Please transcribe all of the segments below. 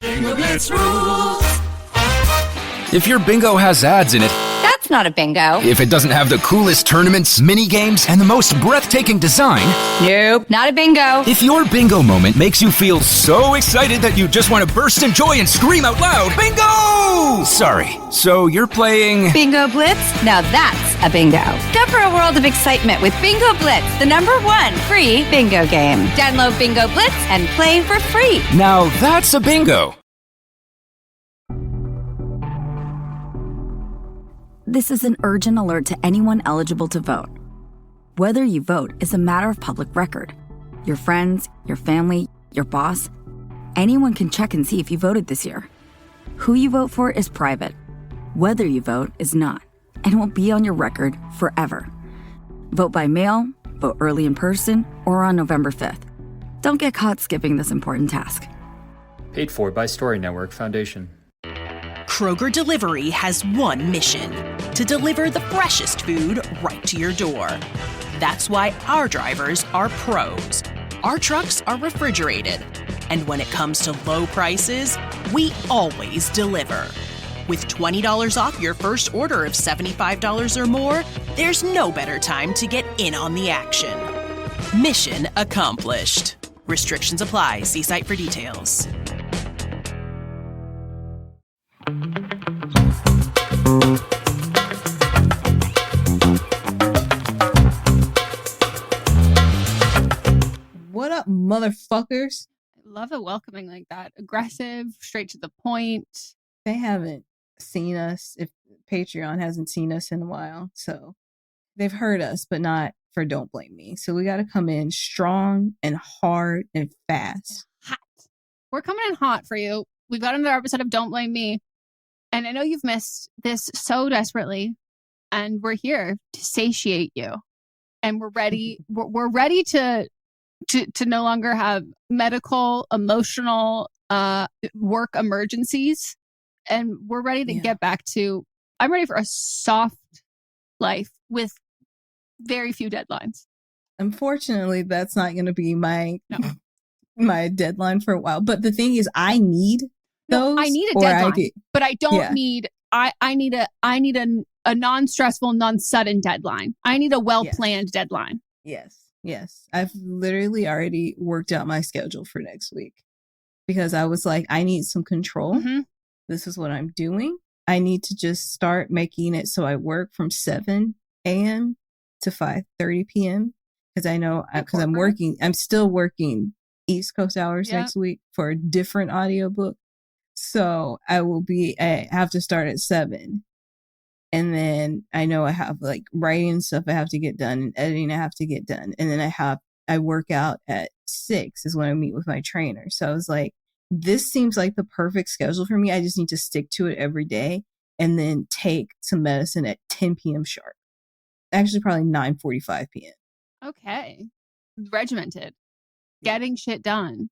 Bingo Blitz rules. If your bingo has ads in it, That's not a bingo. if it doesn't have the coolest tournaments, mini games, and the most breathtaking design, Nope, not a bingo. if your bingo moment makes you feel so excited that you just want to burst in joy and scream out loud, bingo! Sorry, so you're playing... Bingo Blitz? Now that's a bingo. Discover a world of excitement with Bingo Blitz, the #1 free bingo game. Download Bingo Blitz and play for free. Now that's a bingo. This is an urgent alert to anyone eligible to vote. Whether you vote is a matter of public record. Your friends, your family, your boss, anyone can check and see if you voted this year. Who you vote for is private. Whether you vote is not, and will be on your record forever. Vote by mail, vote early in person, or on November 5th. Don't get caught skipping this important task. Paid for by Story Network Foundation. Kroger Delivery has one mission: to deliver the freshest food right to your door. That's why our drivers are pros. Our trucks are refrigerated. And when it comes to low prices, we always deliver. With $20 off your first order of $75 or more, there's no better time to get in on the action. Mission accomplished. Restrictions apply. See site for details. What up, motherfuckers? I love it welcoming like that. Aggressive, straight to the point. They haven't seen us, if Patreon hasn't seen us in a while. So they've heard us, but not for Don't Blame Me. So we got to come in strong and hard and fast. Hot. We're coming in hot for you. We've got another episode of Don't Blame Me. And I know you've missed this so desperately. And we're here to satiate you. And we're ready. We're ready to no longer have medical, emotional, work emergencies. And we're ready to get back to, I'm ready for a soft life with very few deadlines. Unfortunately, that's not going to be my deadline for a while. But the thing is, I need those. I need a deadline, but I don't need, I need a non-stressful, non-sudden deadline. I need a well-planned deadline. Yes. I've literally already worked out my schedule for next week because I was like, I need some control. Mm-hmm. This is what I'm doing. I need to just start making it so I work from 7 a.m. to 5:30 p.m. because I know because I'm still working East Coast hours next week for a different audiobook. So I have to start at 7. And then I know I have like writing stuff I have to get done and editing I have to get done. And then I work out at 6 is when I meet with my trainer. So I was like, this seems like the perfect schedule for me. I just need to stick to it every day and then take some medicine at 10 p.m. sharp. Actually, probably 9:45 p.m. Okay. Regimented. Getting shit done.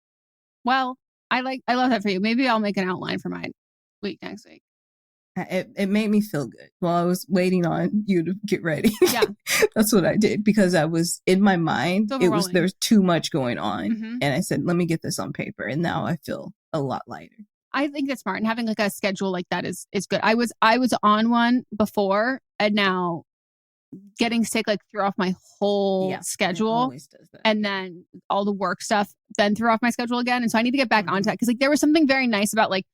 Well, I love that for you. Maybe I'll make an outline for my week next week. It made me feel good while I was waiting on you to get ready. Yeah. That's what I did because I was in my mind. There's too much going on. Mm-hmm. And I said, let me get this on paper. And now I feel a lot lighter. I think that's smart. And having like a schedule like that is good. I was on one before and now getting sick like threw off my whole schedule. It always does that. And then all the work stuff then threw off my schedule again. And so I need to get back onto that because like there was something very nice about like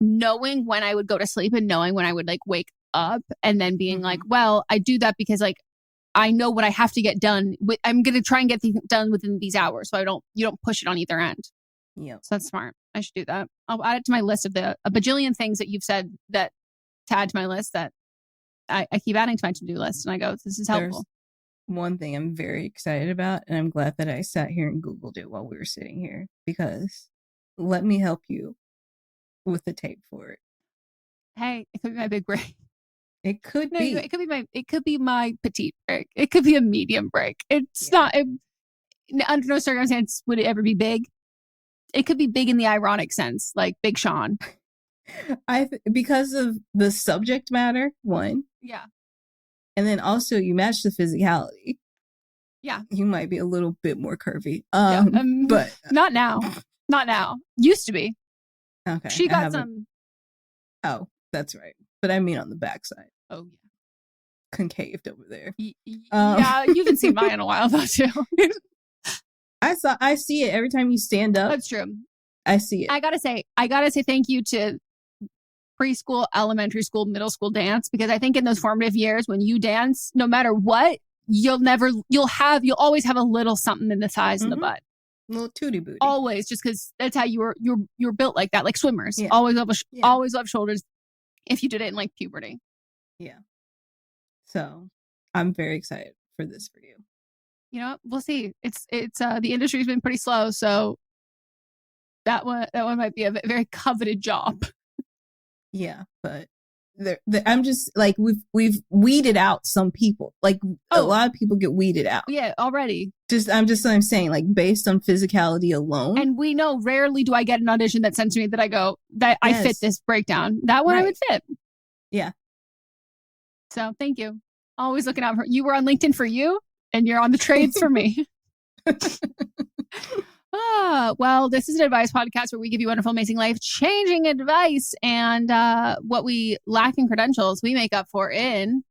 knowing when I would go to sleep and knowing when I would like wake up and then being like, well, I do that because like I know what I have to get done. I'm going to try and get things done within these hours. So you don't push it on either end. Yeah. So that's smart. I should do that. I'll add it to my list of a bajillion things that you've said that to add to my list that I keep adding to my to-do list. And I go, this is helpful. There's one thing I'm very excited about. And I'm glad that I sat here and Googled it while we were sitting here because let me help you with the tape for it. Hey, it could be my big break. It could be. It could be my petite break. It could be a medium break. It's not. Under no circumstance would it ever be big. It could be big in the ironic sense, like Big Sean. Because of the subject matter, one. Yeah. And then also you match the physicality. Yeah. You might be a little bit more curvy. But but not now. Not now. Used to be. Okay. She got some. Oh, that's right. But I mean on the backside. Oh, yeah. Concaved over there. Yeah, you haven't seen mine in a while, though, too. I see it every time you stand up. That's true. I see it. I gotta say thank you to preschool, elementary school, middle school dance, because I think in those formative years when you dance, no matter what, you'll always have a little something in the thighs and the butt. A little tootie booty. Always, just because that's how you're built like that, like swimmers. Yeah. Always love shoulders if you did it in like puberty. Yeah. So I'm very excited for this for you. You know, we'll see. It's the industry's been pretty slow, so that one might be a very coveted job. Yeah, but I'm just like we've weeded out some people. Like a lot of people get weeded out. Yeah, already. I'm saying, like, based on physicality alone. And we know rarely do I get an audition that sends to me that I go I fit this breakdown. That one I would fit. Yeah. So thank you. Always looking out for you. Were on LinkedIn for you, and you're on the trades for me. Well, this is an advice podcast where we give you wonderful, amazing, life-changing advice, and what we lack in credentials, we make up for in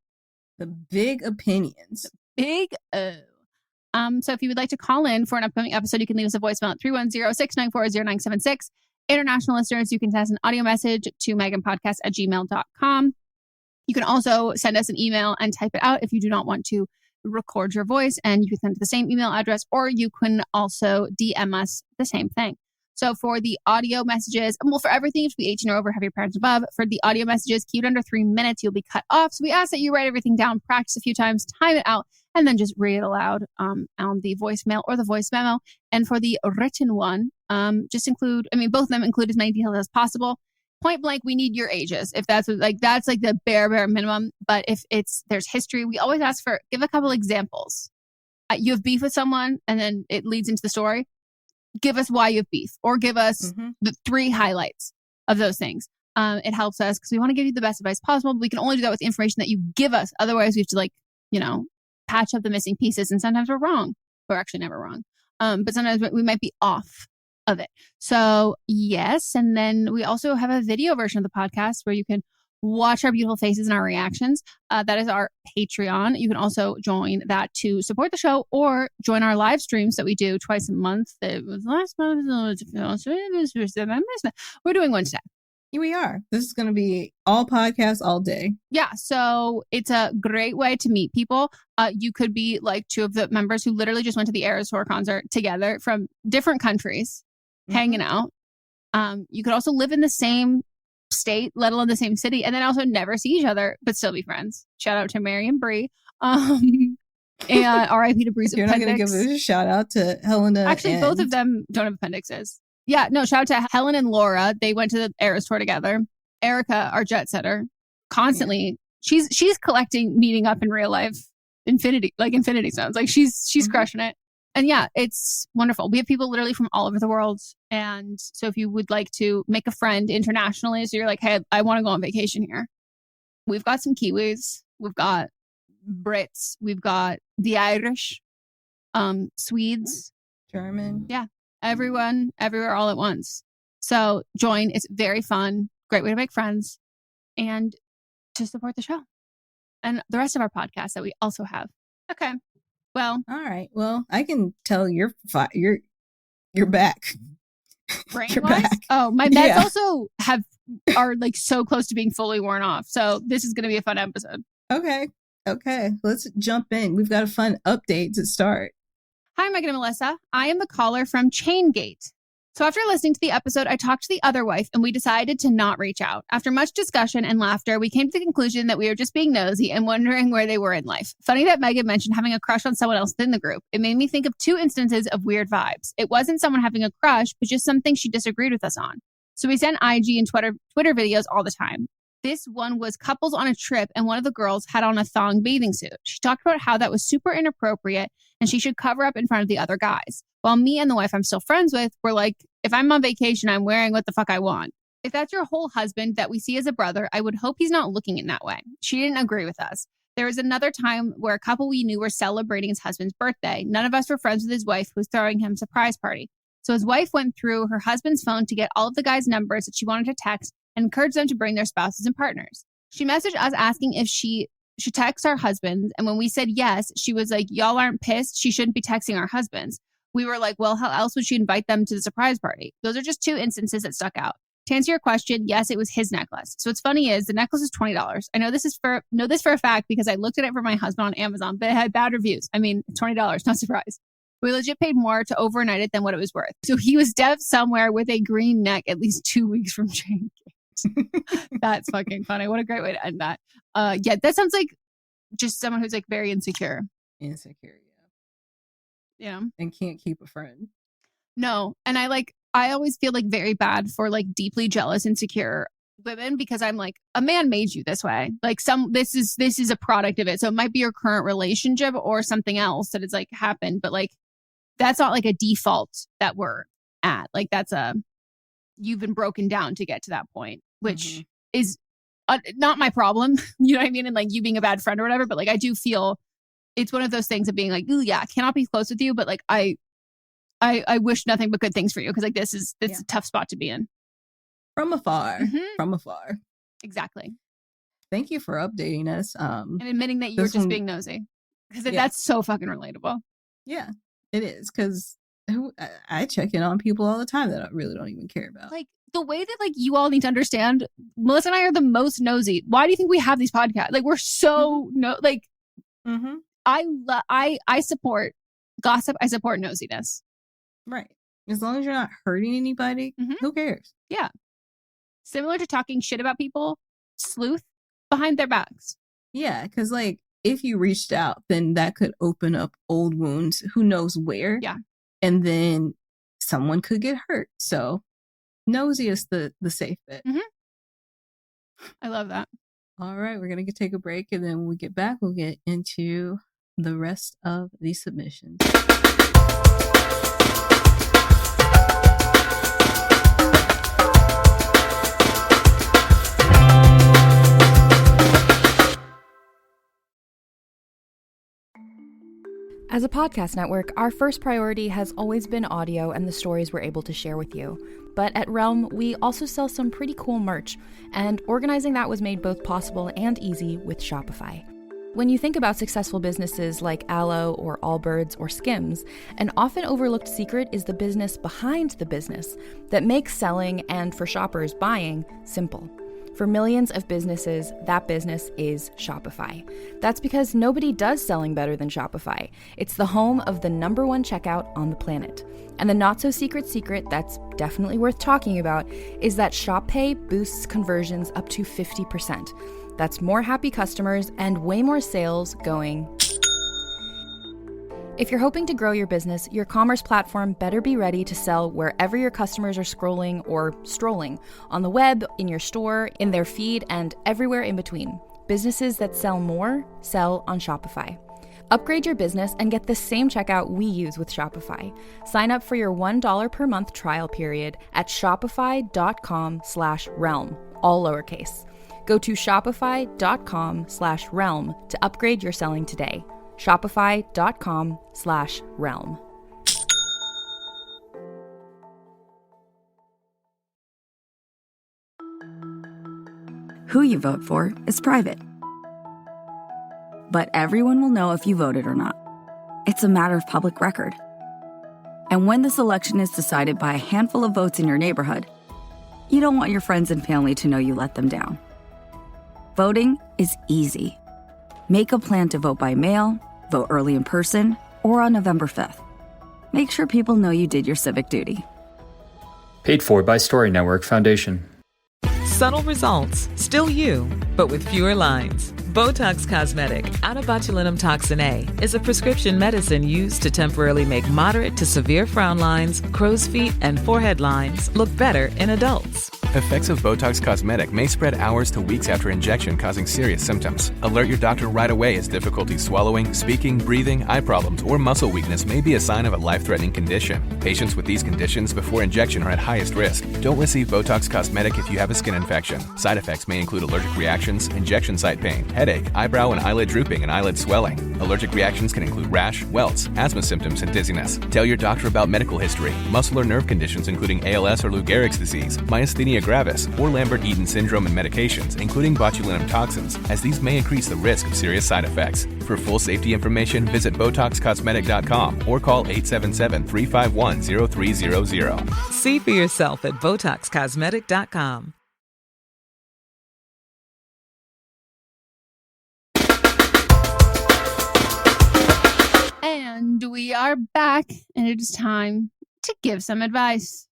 the big opinions. Big O. So if you would like to call in for an upcoming episode, you can leave us a voicemail at 310-694-0976. International listeners, you can send us an audio message to meganpodcast@gmail.com. You can also send us an email and type it out if you do not want to record your voice, and you can send to the same email address, or you can also DM us the same thing. So for the audio messages, well, for everything, you should be 18 or over, have your parents above. For the audio messages, keep it under 3 minutes, you'll be cut off. So we ask that you write everything down, practice a few times, time it out, and then just read it aloud on the voicemail or the voice memo. And for the written one, just include, both of them include as many details as possible. Point blank, we need your ages. If that's that's like the bare minimum. But if there's history, we always ask for, give a couple examples. You have beef with someone and then it leads into the story. Give us why you have beef, or give us the 3 highlights of those things. It helps us because we want to give you the best advice possible. But we can only do that with the information that you give us. Otherwise, we have to patch up the missing pieces. And sometimes we're wrong. We're actually never wrong. But sometimes we might be off of it. So yes. And then we also have a video version of the podcast where you can watch our beautiful faces and our reactions. That is our Patreon. You can also join that to support the show, or join our live streams that we do twice a month. It was last month. We're doing one today. Here we are. This is going to be all podcasts all day. Yeah. So it's a great way to meet people. You could be like 2 of the members who literally just went to the Eras Tour concert together from different countries, hanging out. You could also live in the same state, let alone the same city, and then also never see each other, but still be friends. Shout out to Mary and Bree. And R.I.P. to Bree's You're appendix. not going to give a shout out to Helena. Actually, both of them don't have appendixes. Yeah, no, shout out to Helen and Laura. They went to the Eras Tour together. Erica, our jet setter, constantly, she's collecting meeting up in real life infinity zones. Like she's crushing it. And yeah, it's wonderful. We have people literally from all over the world. And so if you would like to make a friend internationally, so you're like, hey, I want to go on vacation here. We've got some Kiwis. We've got Brits. We've got the Irish, Swedes, German. Yeah. Everyone, everywhere, all at once. So join. It's very fun. Great way to make friends and to support the show and the rest of our podcasts that we also have. Okay. Well, all right. Well, I can tell you're back. You're back. Oh, my meds also are like so close to being fully worn off. So this is going to be a fun episode. Okay. Let's jump in. We've got a fun update to start. Hi, Meghan and Melisa. I am the caller from Chaingate. So after listening to the episode, I talked to the other wife and we decided to not reach out. After much discussion and laughter, we came to the conclusion that we were just being nosy and wondering where they were in life. Funny that Meghan mentioned having a crush on someone else within the group. It made me think of 2 instances of weird vibes. It wasn't someone having a crush, but just something she disagreed with us on. So we sent IG and Twitter videos all the time. This one was couples on a trip and one of the girls had on a thong bathing suit. She talked about how that was super inappropriate and she should cover up in front of the other guys. While me and the wife I'm still friends with were like, if I'm on vacation, I'm wearing what the fuck I want. If that's your whole husband that we see as a brother, I would hope he's not looking in that way. She didn't agree with us. There was another time where a couple we knew were celebrating his husband's birthday. None of us were friends with his wife who was throwing him a surprise party. So his wife went through her husband's phone to get all of the guys' numbers that she wanted to text and encourage them to bring their spouses and partners. She messaged us asking if she should text our husbands. And when we said yes, she was like, y'all aren't pissed. She shouldn't be texting our husbands. We were like, well, how else would she invite them to the surprise party? Those are just 2 instances that stuck out. To answer your question, yes, it was his necklace. So what's funny is the necklace is $20. I know this for a fact because I looked at it for my husband on Amazon, but it had bad reviews. I mean, $20, not surprised. We legit paid more to overnight it than what it was worth. So he was deaf somewhere with a green neck at least 2 weeks from chain gangs. That's fucking funny. What a great way to end that. Yeah, that sounds like just someone who's like very insecure. Insecure, yeah. And can't keep a friend. No. And I always feel like very bad for like deeply jealous, insecure women because I'm like, a man made you this way. Like this is a product of it. So it might be your current relationship or something else that has like happened, but like that's not like a default that we're at. Like you've been broken down to get to that point, which is not my problem. You know what I mean? And like you being a bad friend or whatever, but like I do feel it's one of those things of being like, ooh, yeah, I cannot be close with you, but like I wish nothing but good things for you because like this is a tough spot to be in. From afar. From afar. Exactly. Thank you for updating us. And admitting that you're just being nosy. Because that's so fucking relatable. Yeah, it is. Because I check in on people all the time that I really don't even care about. Like the way that like you all need to understand, Melissa and I are the most nosy. Why do you think we have these podcasts? Like we're so I support gossip. I support nosiness. Right. As long as you're not hurting anybody, who cares? Yeah. Similar to talking shit about people, sleuth behind their backs. Yeah, because like if you reached out, then that could open up old wounds. Who knows where? Yeah. And then someone could get hurt. So nosy is the safe bet. I love that. All right, we're going to take a break. And then when we get back, we'll get into the rest of the submissions. As a podcast network, our first priority has always been audio and the stories we're able to share with you. But at Realm, we also sell some pretty cool merch, and organizing that was made both possible and easy with Shopify. When you think about successful businesses like Aloe or Allbirds or Skims, an often overlooked secret is the business behind the business that makes selling and, for shoppers, buying simple. For millions of businesses, that business is Shopify. That's because nobody does selling better than Shopify. It's the home of the #1 checkout on the planet. And the not-so-secret secret that's definitely worth talking about is that Shop Pay boosts conversions up to 50%. That's more happy customers and way more sales going. If you're hoping to grow your business, your commerce platform better be ready to sell wherever your customers are scrolling or strolling, on the web, in your store, in their feed, and everywhere in between. Businesses that sell more, sell on Shopify. Upgrade your business and get the same checkout we use with Shopify. Sign up for your $1 per month trial period at shopify.com/realm, all lowercase. Go to shopify.com/realm to upgrade your selling today. Shopify.com/realm. Who you vote for is private. But everyone will know if you voted or not. It's a matter of public record. And when this election is decided by a handful of votes in your neighborhood, you don't want your friends and family to know you let them down. Voting is easy. Make a plan to vote by mail, vote early in person, or on November 5th. Make sure people know you did your civic duty. Paid for by Story Network Foundation. Subtle results, still you, but with fewer lines. Botox Cosmetic, out of botulinum toxin A, is a prescription medicine used to temporarily make moderate to severe frown lines, crow's feet, and forehead lines look better in adults. Effects of Botox Cosmetic may spread hours to weeks after injection, causing serious symptoms. Alert your doctor right away as difficulty swallowing, speaking, breathing, eye problems, or muscle weakness may be a sign of a life-threatening condition. Patients with these conditions before injection are at highest risk. Don't receive Botox Cosmetic if you have a skin infection. Side effects may include allergic reactions, injection site pain, headache, eyebrow and eyelid drooping, and eyelid swelling. Allergic reactions can include rash, welts, asthma symptoms, and dizziness. Tell your doctor about medical history, muscle or nerve conditions including ALS or Lou Gehrig's disease, myasthenia gravis, or Lambert-Eaton syndrome, and medications, including botulinum toxins, as these may increase the risk of serious side effects. For full safety information, visit BotoxCosmetic.com or call 877-351-0300. See for yourself at BotoxCosmetic.com. And we are back, and it is time to give some advice.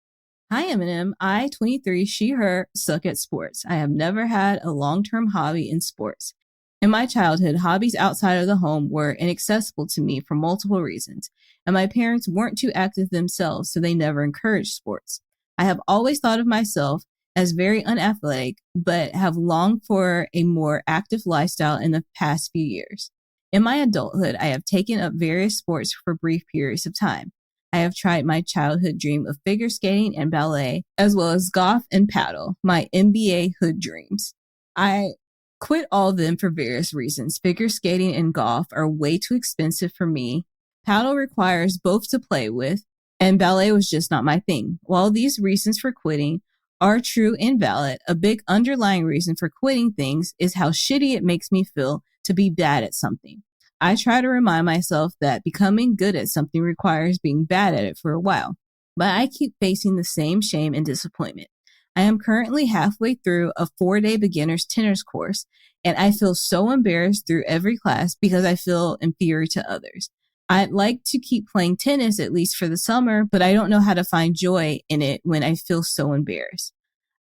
Hi, Eminem. I, 23, she, her, suck at sports. I have never had a long-term hobby in sports. In my childhood, hobbies outside of the home were inaccessible to me for multiple reasons, and my parents weren't too active themselves, so they never encouraged sports. I have always thought of myself as very unathletic, but have longed for a more active lifestyle in the past few years. In my adulthood, I have taken up various sports for brief periods of time. I have tried my childhood dream of figure skating and ballet, as well as golf and paddle, my NBA hood dreams. I quit all of them for various reasons. Figure skating and golf are way too expensive for me. Paddle requires both to play with, and ballet was just not my thing. While these reasons for quitting are true and valid, a big underlying reason for quitting things is how shitty it makes me feel to be bad at something. I try to remind myself that becoming good at something requires being bad at it for a while, but I keep facing the same shame and disappointment. I am currently halfway through a 4-day beginner's tennis course, and I feel so embarrassed through every class because I feel inferior to others. I'd like to keep playing tennis at least for the summer, but I don't know how to find joy in it when I feel so embarrassed.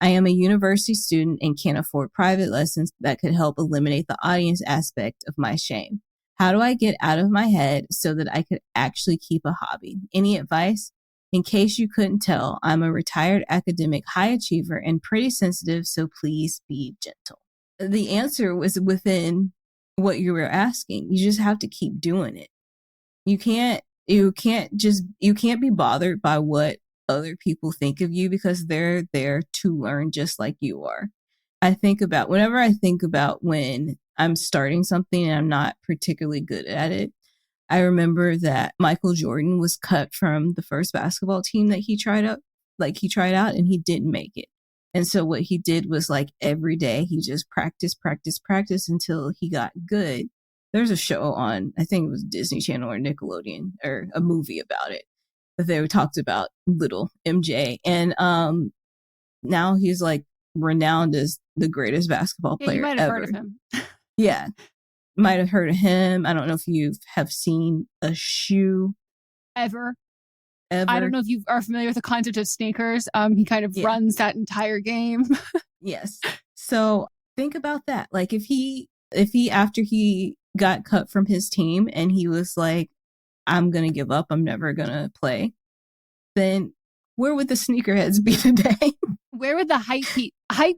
I am a university student and can't afford private lessons that could help eliminate the audience aspect of my shame. How do I get out of my head so that I could actually keep a hobby? Any advice? In case you couldn't tell, I'm a retired academic high achiever and pretty sensitive, so please be gentle. The answer was within what you were asking. You just have to keep doing it. You can't be bothered by what other people think of you because they're there to learn just like you are. Whenever I think about when I'm starting something and I'm not particularly good at it, I remember that Michael Jordan was cut from the first basketball team that he tried out and he didn't make it. And so what he did was every day he just practiced until he got good. There's a show on, I think it was Disney Channel or Nickelodeon, or a movie about it, that they talked about little MJ. And now he's renowned as the greatest basketball player you might have ever. heard of him. Yeah. Might have heard of him. I don't know if you have seen a shoe. Ever. I don't know if you are familiar with the concept of sneakers. He kind of runs that entire game. Yes. So think about that. If he after he got cut from his team and he was like, I'm going to give up, I'm never going to play, then where would the sneakerheads be today? Where would the hype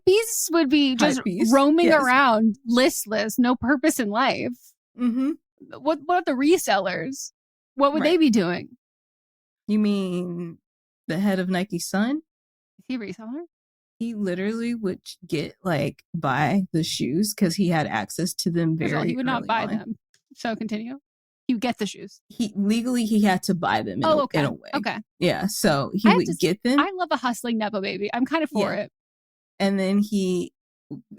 beasts would be just roaming around listless, no purpose in life. Mm-hmm. What are the resellers? What would they be doing? You mean the head of Nike's son? Is he a reseller? He literally would buy the shoes because he had access to them very early. He would not buy them. So continue. You get the shoes. He had to buy them in a way. Okay. Yeah. So he would get them. I love a hustling Nepo baby. I'm kind of for it. And then he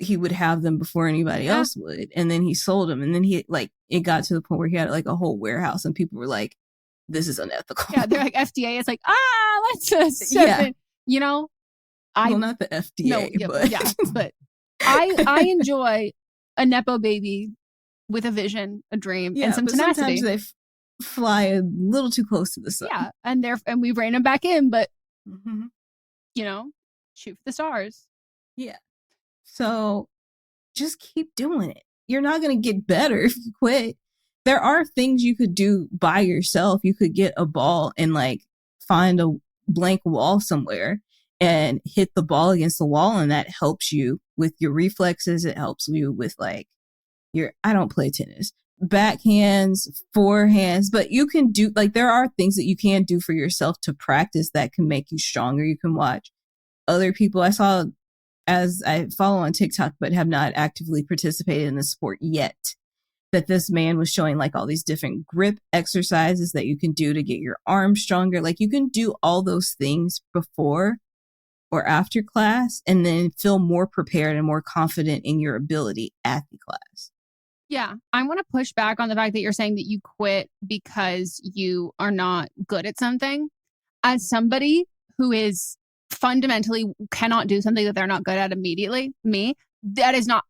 would have them before anybody else would. And then he sold them. And then it got to the point where he had a whole warehouse and people were like, this is unethical. Yeah. They're FDA. It's let's just, not the FDA, but I enjoy a Nepo baby with a vision, a dream, and some tenacity. Sometimes they fly a little too close to the sun. Yeah, and we rein them back in, but shoot for the stars. Yeah. So just keep doing it. You're not going to get better if you quit. There are things you could do by yourself. You could get a ball and find a blank wall somewhere and hit the ball against the wall. And that helps you with your reflexes. It helps you with like I don't play tennis, backhands, forehands, but you can do like, there are things that you can do for yourself to practice that can make you stronger. You can watch other people. I saw, as I follow on TikTok, but have not actively participated in the sport yet, that this man was showing like all these different grip exercises that you can do to get your arms stronger. Like you can do all those things before or after class and then feel more prepared and more confident in your ability at the class. Yeah, I want to push back on the fact that you're saying that you quit because you are not good at something. As somebody who is fundamentally cannot do something that they're not good at immediately, that is not,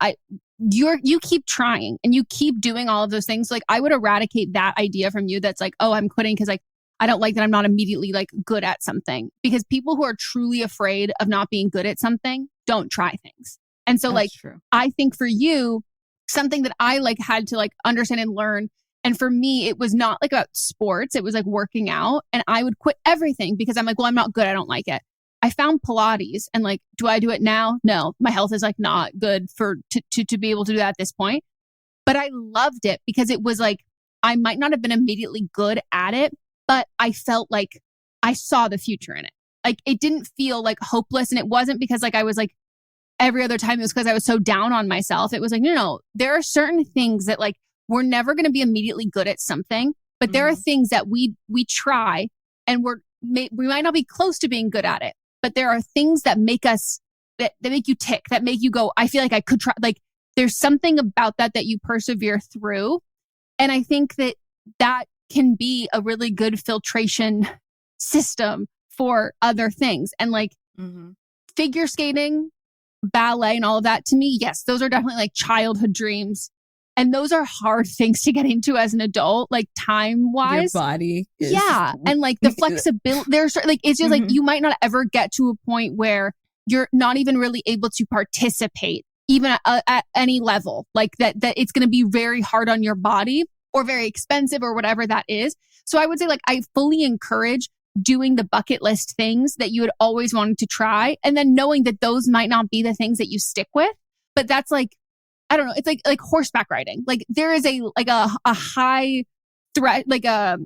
you keep trying and you keep doing all of those things. Like I would eradicate that idea from you. That's like, oh, I'm quitting because like, I don't like that I'm not immediately like good at something, because people who are truly afraid of not being good at something don't try things. And so like, true. I think for you, something that I like had to like understand and learn. And for me, it was not like about sports. It was like working out, and I would quit everything because I'm like, well, I'm not good. I don't like it. I found Pilates, and like, do I do it now? No, my health is like not good to be able to do that at this point. But I loved it because it was like, I might not have been immediately good at it, but I felt like I saw the future in it. Like it didn't feel like hopeless. And it wasn't because like I was like, every other time it was because I was so down on myself. It was like, no, there are certain things that like, we're never going to be immediately good at something, but there are things that we try and we might not be close to being good at it, but there are things that make us, that make you tick, that make you go, I feel like I could try. Like there's something about that you persevere through. And I think that can be a really good filtration system for other things. And like figure skating, ballet and all of that, to me, yes, those are definitely like childhood dreams. And those are hard things to get into as an adult, like time wise. Your body is... Yeah. And like the flexibility, there's like, it's just like, you might not ever get to a point where you're not even really able to participate, even at any level, like that it's going to be very hard on your body or very expensive or whatever that is. So I would say like, I fully encourage doing the bucket list things that you had always wanted to try. And then knowing that those might not be the things that you stick with, but that's like, I don't know. It's like horseback riding. Like there is a high threat, like a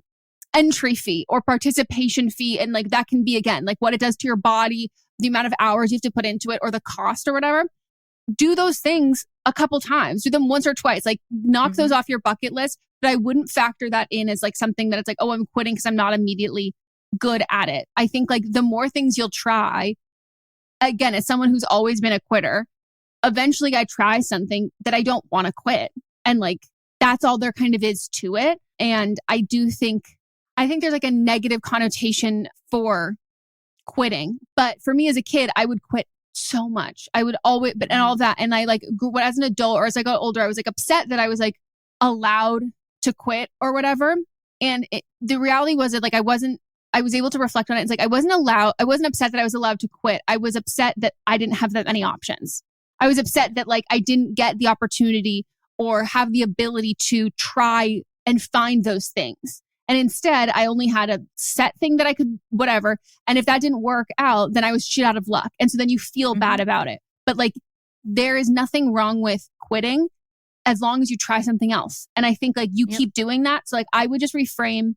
entry fee or participation fee. And like, that can be again, like what it does to your body, the amount of hours you have to put into it or the cost or whatever. Do those things a couple times, do them once or twice, like knock those off your bucket list. But I wouldn't factor that in as like something that it's like, oh, I'm quitting because I'm not immediately good at it. I think like the more things you'll try, again, as someone who's always been a quitter, eventually I try something that I don't want to quit. And like, that's all there kind of is to it. And I think there's like a negative connotation for quitting. But for me as a kid, I would quit so much. I would always, but and all that. And I like grew as an adult or as I got older, I was like upset that I was like allowed to quit or whatever. And the reality was that like, I was able to reflect on it. It's like, I wasn't upset that I was allowed to quit. I was upset that I didn't have that many options. I was upset that like, I didn't get the opportunity or have the ability to try and find those things. And instead, I only had a set thing that I could, whatever. And if that didn't work out, then I was shit out of luck. And so then you feel bad about it. But like, there is nothing wrong with quitting as long as you try something else. And I think like you keep doing that. So like, I would just reframe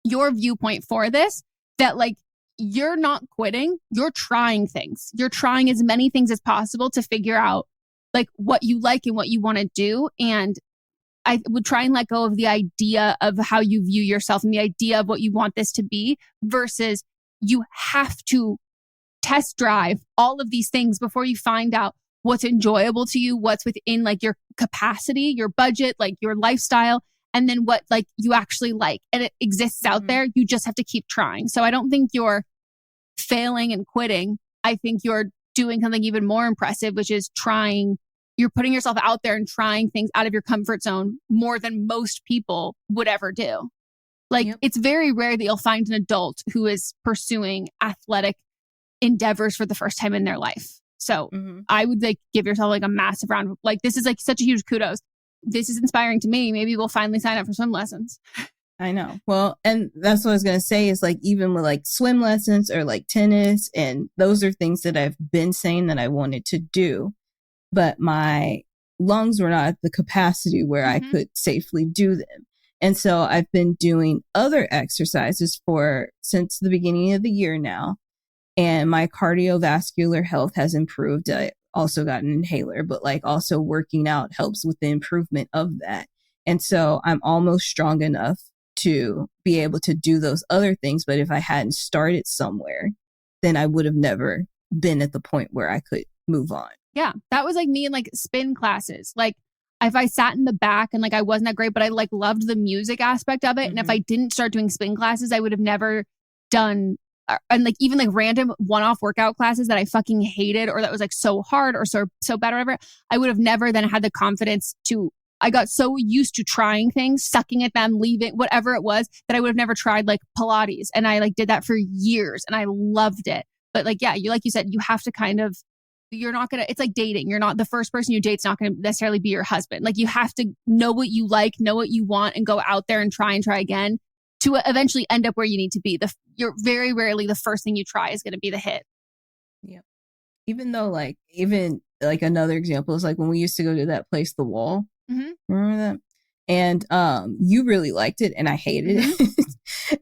your viewpoint for this, that like, you're not quitting, you're trying things. You're trying as many things as possible to figure out like what you like and what you want to do. And I would try and let go of the idea of how you view yourself and the idea of what you want this to be versus you have to test drive all of these things before you find out what's enjoyable to you, what's within like your capacity, your budget, like your lifestyle, and then what like you actually like. And it exists out there. You just have to keep trying. So I don't think you're failing and quitting. I think you're doing something even more impressive, which is trying. You're putting yourself out there and trying things out of your comfort zone more than most people would ever do. Like it's very rare that you'll find an adult who is pursuing athletic endeavors for the first time in their life. So I would like give yourself like a massive round of like, this is like such a huge kudos. This is inspiring to me. Maybe we'll finally sign up for swim lessons. I know. Well, and that's what I was going to say is like, even with like swim lessons or like tennis, and those are things that I've been saying that I wanted to do, but my lungs were not at the capacity where I could safely do them. And so I've been doing other exercises since the beginning of the year now. And my cardiovascular health has improved. I also got an inhaler, but like also working out helps with the improvement of that. And so I'm almost strong enough to be able to do those other things. But if I hadn't started somewhere, then I would have never been at the point where I could move on. Yeah. That was like me in like spin classes. Like if I sat in the back and like I wasn't that great, but I like loved the music aspect of it. And if I didn't start doing spin classes, I would have never done and like even like random one-off workout classes that I fucking hated or that was like so hard or so bad or whatever. I would have never then had the confidence I got so used to trying things, sucking at them, leaving, whatever it was, that I would have never tried like Pilates. And I like did that for years and I loved it. But like, yeah, like you said, you have to kind of, you're not going to, it's like dating. You're not, the first person you date's not going to necessarily be your husband. Like you have to know what you like, know what you want, and go out there and try again to eventually end up where you need to be. You're very rarely the first thing you try is going to be the hit. Yeah. Even though even another example is like when we used to go to that place, The Wall. Remember that? And you really liked it and I hated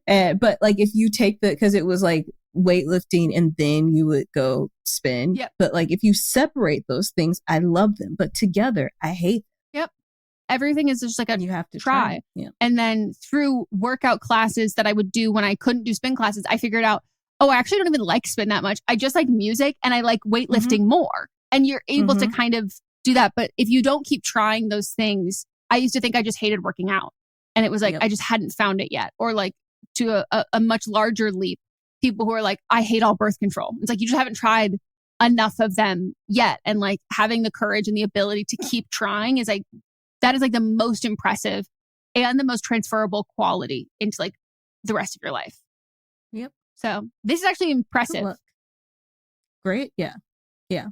it. But like if you take because it was like weightlifting and then you would go spin. Yep. But like if you separate those things, I love them. But together, I hate them. Yep. Everything is just like you have to try. Yeah. And then through workout classes that I would do when I couldn't do spin classes, I figured out, I actually don't even like spin that much. I just like music and I like weightlifting more. And you're able to kind of do that. But if you don't keep trying those things, I used to think I just hated working out. And it was like, I just hadn't found it yet. Or like to a much larger leap, people who are like, I hate all birth control. It's like, you just haven't tried enough of them yet. And like having the courage and the ability to keep trying is like, that is like the most impressive and the most transferable quality into like the rest of your life. Yep. So this is actually impressive. Great. Yeah. Yeah.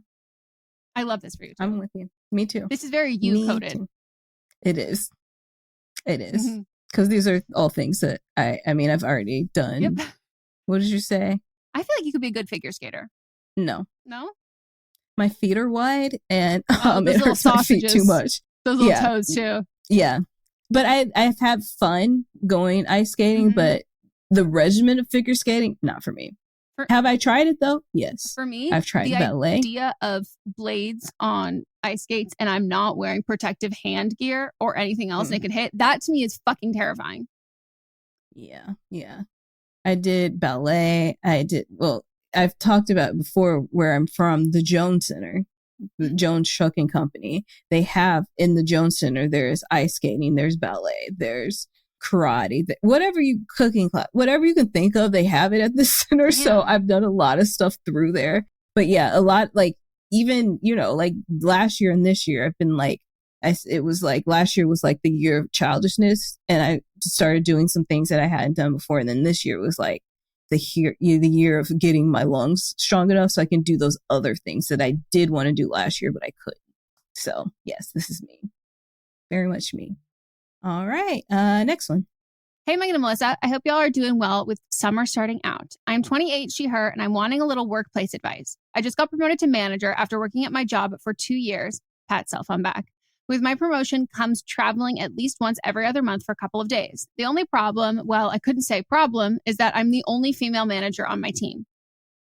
I love this for you too. I'm with you. Me too. This is very you coded. It is. It is. Because these are all things that I've already done. Yep. What did you say? I feel like you could be a good figure skater. No. No? My feet are wide and those it hurts my feet too much. Those little toes too. Yeah. But I've had fun going ice skating, but the regimen of figure skating, not for me. Have I tried it though? Yes. For me, I've tried ballet. The idea of blades on ice skates and I'm not wearing protective hand gear or anything else that can hit, that to me is fucking terrifying. Yeah. Yeah. I did ballet. I've talked about before where I'm from, the Jones Center, the Jones Trucking Company. They have in the Jones Center, there's ice skating, there's ballet, there's karate, whatever cooking class, whatever you can think of, they have it at the center. So I've done a lot of stuff through there. But yeah, a lot, like even, like last year and this year, I've been like, it was like last year was like the year of childishness, and I started doing some things that I hadn't done before. And then this year was like the year of getting my lungs strong enough so I can do those other things that I did want to do last year, but I couldn't. So yes, this is me. Very much me. All right. Next one. Hey, Meghan and Melisa. I hope y'all are doing well with summer starting out. I'm 28, she, her, and I'm wanting a little workplace advice. I just got promoted to manager after working at my job for 2 years. Pat self, I'm back. With my promotion comes traveling at least once every other month for a couple of days. The only problem, well, I couldn't say problem, is that I'm the only female manager on my team.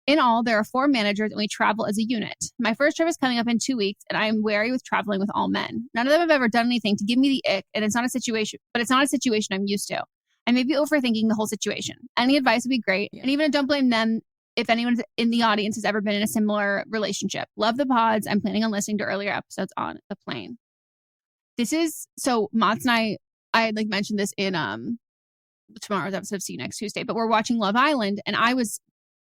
In all, there are 4 managers and we travel as a unit. My first trip is coming up in 2 weeks and I am wary with traveling with all men. None of them have ever done anything to give me the ick, and it's not a situation I'm used to. I may be overthinking the whole situation. Any advice would be great. And even don't blame them if anyone in the audience has ever been in a similar relationship. Love the pods. I'm planning on listening to earlier episodes on the plane. This is, so Mats and I had like mentioned this in tomorrow's episode of See You Next Tuesday, but we're watching Love Island, and I was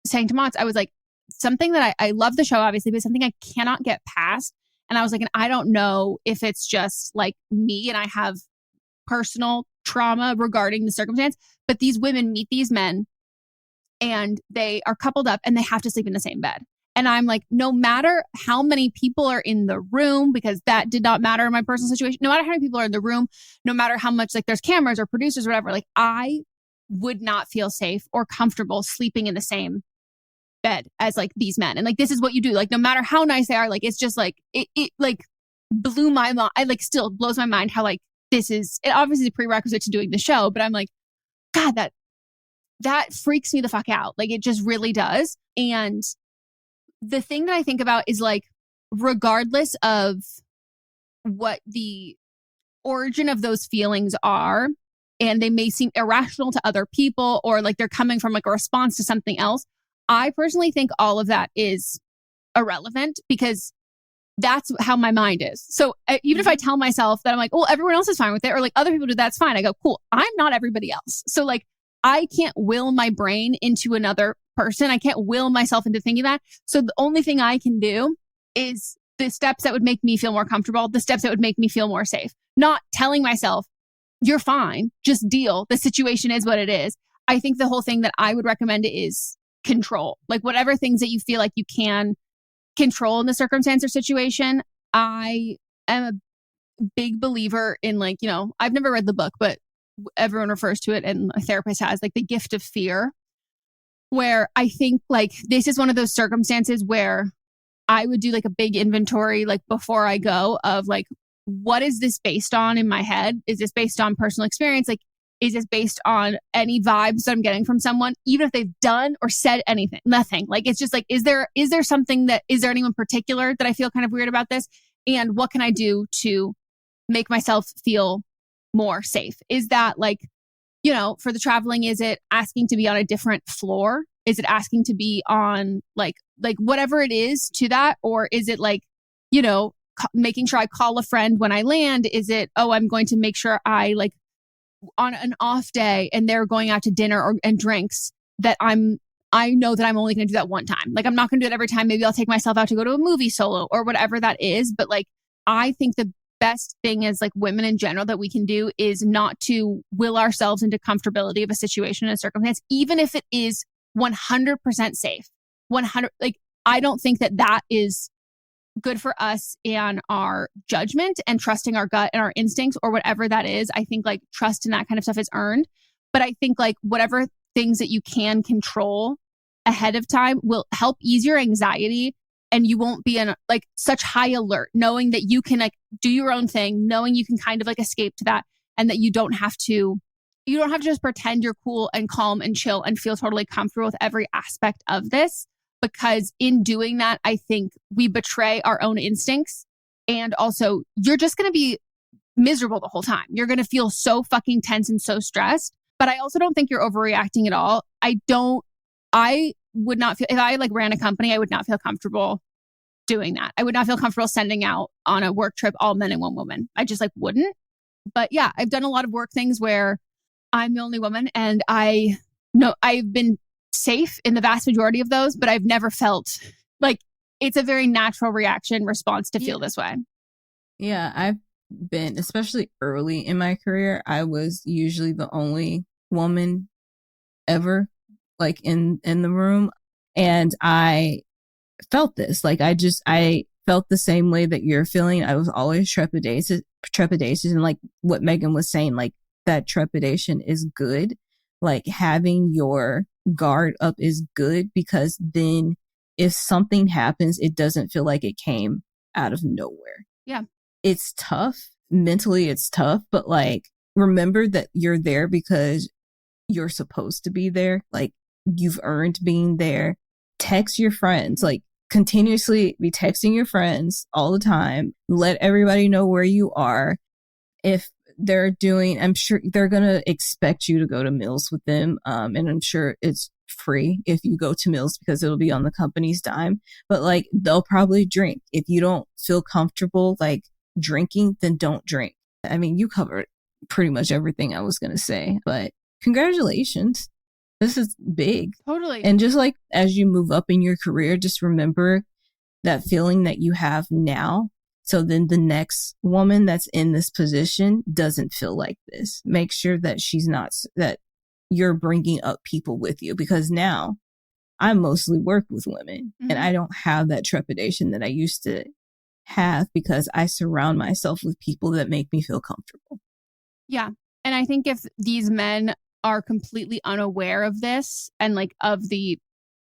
saying to Mats, I was like, something that I love the show, obviously, but something I cannot get past. And I was like, and I don't know if it's just like me and I have personal trauma regarding the circumstance, but these women meet these men and they are coupled up and they have to sleep in the same bed. And I'm like, no matter how many people are in the room, because that did not matter in my personal situation, no matter how many people are in the room, no matter how much like there's cameras or producers or whatever, like I would not feel safe or comfortable sleeping in the same bed as like these men. And like, this is what you do. Like, no matter how nice they are, like, it's just like, it like blew my mind. I like still blows my mind how like, this is, it obviously is a prerequisite to doing the show, but I'm like, God, that freaks me the fuck out. Like, it just really does. And the thing that I think about is like, regardless of what the origin of those feelings are, and they may seem irrational to other people, or like they're coming from like a response to something else, I personally think all of that is irrelevant because that's how my mind is. So even if I tell myself that I'm like, well, everyone else is fine with it, or like other people do, that's fine. I go, cool. I'm not everybody else. So like, I can't will my brain into another person. I can't will myself into thinking that. So the only thing I can do is the steps that would make me feel more comfortable, the steps that would make me feel more safe. Not telling myself, you're fine, just deal. The situation is what it is. I think the whole thing that I would recommend is control. Like whatever things that you feel like you can control in the circumstance or situation. I am a big believer in like, you know, I've never read the book, but everyone refers to it and a therapist has like the gift of fear, where I think like this is one of those circumstances where I would do like a big inventory like before I go of like, what is this based on in my head? Is this based on personal experience? Like, is this based on any vibes that I'm getting from someone, even if they've done or said anything? Nothing. Like, it's just like, is there something that, is there anyone particular that I feel kind of weird about this? And what can I do to make myself feel more safe? Is that like, you know, for the traveling, is it asking to be on a different floor? Is it asking to be on like whatever it is to that? Or is it like, you know, making sure I call a friend when I land? Is it, oh, I'm going to make sure I like on an off day and they're going out to dinner and drinks that I know that I'm only going to do that one time. Like, I'm not going to do it every time. Maybe I'll take myself out to go to a movie solo or whatever that is. But like, I think the best thing as like women in general that we can do is not to will ourselves into comfortability of a situation and a circumstance, even if it is 100% safe. 100, like, I don't think that is good for us and our judgment and trusting our gut and our instincts or whatever that is. I think like trust in that kind of stuff is earned. But I think like whatever things that you can control ahead of time will help ease your anxiety, and you won't be in like such high alert, knowing that you can like do your own thing, knowing you can kind of like escape to that, and that you don't have to just pretend you're cool and calm and chill and feel totally comfortable with every aspect of this. Because in doing that, I think we betray our own instincts. And also, you're just going to be miserable the whole time. You're going to feel so fucking tense and so stressed. But I also don't think you're overreacting at all. I would not feel, if I like ran a company, I would not feel comfortable doing that. I would not feel comfortable sending out on a work trip all men and one woman. I just like wouldn't. But yeah, I've done a lot of work things where I'm the only woman, and I know I've been safe in the vast majority of those, but I've never felt like it's a very natural response to feel this way. Yeah, I've been, especially early in my career, I was usually the only woman ever like in the room. And I felt this, like I felt the same way that you're feeling. I was always trepidatious, and like what Megan was saying, like that trepidation is good. Like having your guard up is good, because then if something happens, it doesn't feel like it came out of nowhere. Yeah. It's tough. Mentally, it's tough, but like remember that you're there because you're supposed to be there. Like you've earned being there. Text your friends, like continuously be texting your friends all the time. Let everybody know where you are. If they're doing, I'm sure they're going to expect you to go to meals with them. And I'm sure it's free if you go to meals because it'll be on the company's dime. But like, they'll probably drink. If you don't feel comfortable like drinking, then don't drink. I mean, you covered pretty much everything I was going to say, but congratulations. This is big. Totally. And just like as you move up in your career, just remember that feeling that you have now. So then the next woman that's in this position doesn't feel like this. Make sure that that you're bringing up people with you, because now I mostly work with women, and I don't have that trepidation that I used to have because I surround myself with people that make me feel comfortable. Yeah. And I think if these men are completely unaware of this and like of the,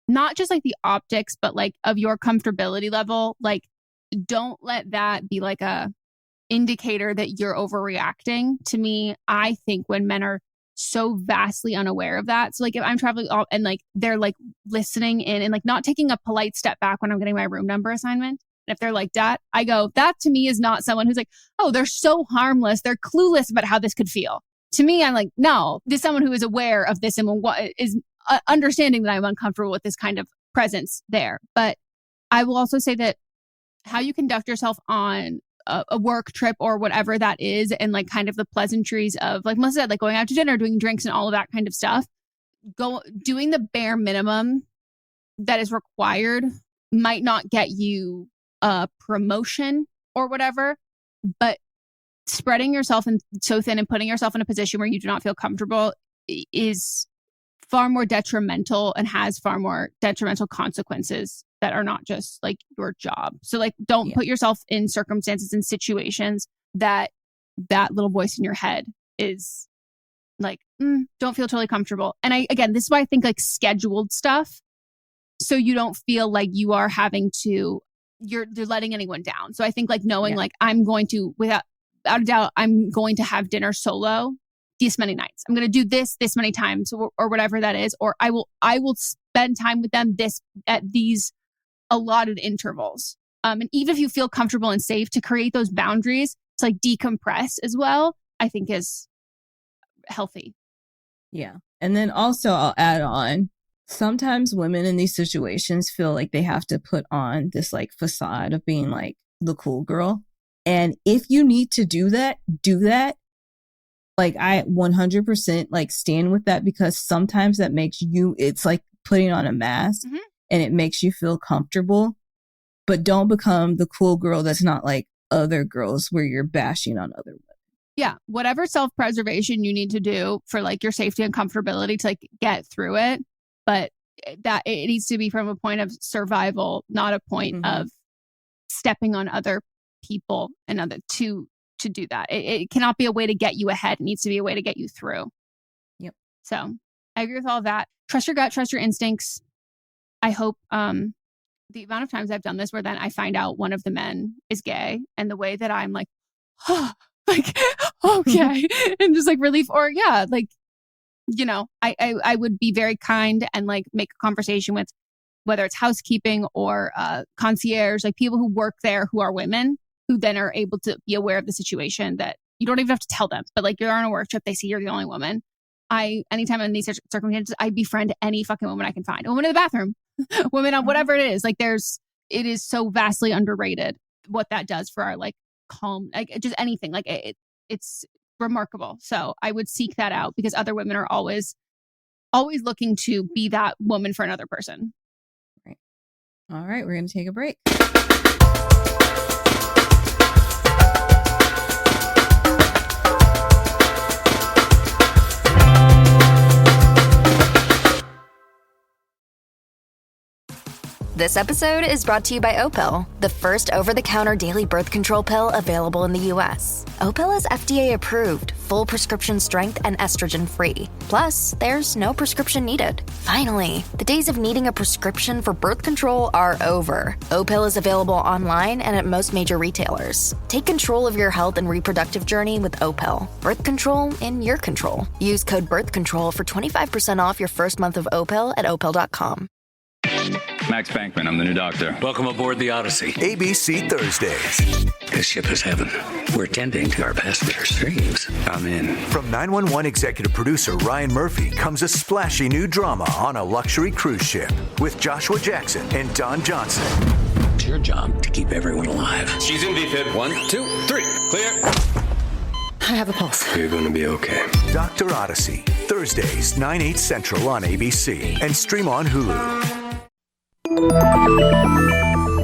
not just like the optics, but like of your comfortability level, like don't let that be like a indicator that you're overreacting. To me, I think when men are so vastly unaware of that. So like if I'm traveling and like they're like listening in and like not taking a polite step back when I'm getting my room number assignment. And if they're like that, I go, that to me is not someone who's like, oh, they're so harmless. They're clueless about how this could feel. To me, I'm like, no, this is someone who is aware of this and is understanding that I'm uncomfortable with this kind of presence there. But I will also say that how you conduct yourself on a work trip or whatever that is, and like kind of the pleasantries of, like Melissa said, like going out to dinner, doing drinks and all of that kind of stuff, doing the bare minimum that is required might not get you a promotion or whatever, but spreading yourself so thin and putting yourself in a position where you do not feel comfortable is far more detrimental and has far more detrimental consequences that are not just like your job. So like, don't put yourself in circumstances and situations that little voice in your head is like, don't feel totally comfortable. And again, this is why I think like scheduled stuff, so you don't feel like you are having to, you're letting anyone down. So I think like knowing like I'm going to, without a doubt, I'm going to have dinner solo this many nights. I'm going to do this many times or whatever that is. Or I will spend time with them at these allotted intervals. And even if you feel comfortable and safe, to create those boundaries to like decompress as well, I think is healthy. Yeah. And then also I'll add on, sometimes women in these situations feel like they have to put on this like facade of being like the cool girl. And if you need to do that, do that. Like I 100% like stand with that, because sometimes that makes you, it's like putting on a mask and it makes you feel comfortable, but don't become the cool girl that's not like other girls where you're bashing on other women. Yeah. Whatever self-preservation you need to do for like your safety and comfortability to like get through it. But that it needs to be from a point of survival, not a point of stepping on other people and other to do that. It cannot be a way to get you ahead. It needs to be a way to get you through. Yep. So I agree with all of that. Trust your gut, trust your instincts. I hope the amount of times I've done this where then I find out one of the men is gay, and the way that I'm like, oh, like, okay. And just like relief, or like, you know, I would be very kind and like make a conversation with, whether it's housekeeping or concierge, like people who work there who are women, who then are able to be aware of the situation, that you don't even have to tell them, but like you're on a work trip, they see you're the only woman. Anytime in these circumstances, I befriend any fucking woman I can find. A woman in the bathroom, women on whatever it is. Like it is so vastly underrated what that does for our like calm, like just anything. Like it's remarkable. So I would seek that out, because other women are always looking to be that woman for another person. Right. All right. We're going to take a break. This episode is brought to you by Opill, the first over-the-counter daily birth control pill available in the U.S. Opill is FDA approved, full prescription strength, and estrogen-free. Plus, there's no prescription needed. Finally, the days of needing a prescription for birth control are over. Opill is available online and at most major retailers. Take control of your health and reproductive journey with Opill. Birth control in your control. Use code BIRTHCONTROL for 25% off your first month of Opill at Opill.com. Max Bankman, I'm the new doctor. Welcome aboard the Odyssey. ABC Thursdays. This ship is heaven. We're tending to our passengers' dreams. I'm in. From 911 executive producer Ryan Murphy comes a splashy new drama on a luxury cruise ship with Joshua Jackson and Don Johnson. It's your job to keep everyone alive. She's in VFib. 1, 2, 3. Clear. I have a pulse. You're going to be okay. Dr. Odyssey. Thursdays, 9/8 Central on ABC. And stream on Hulu.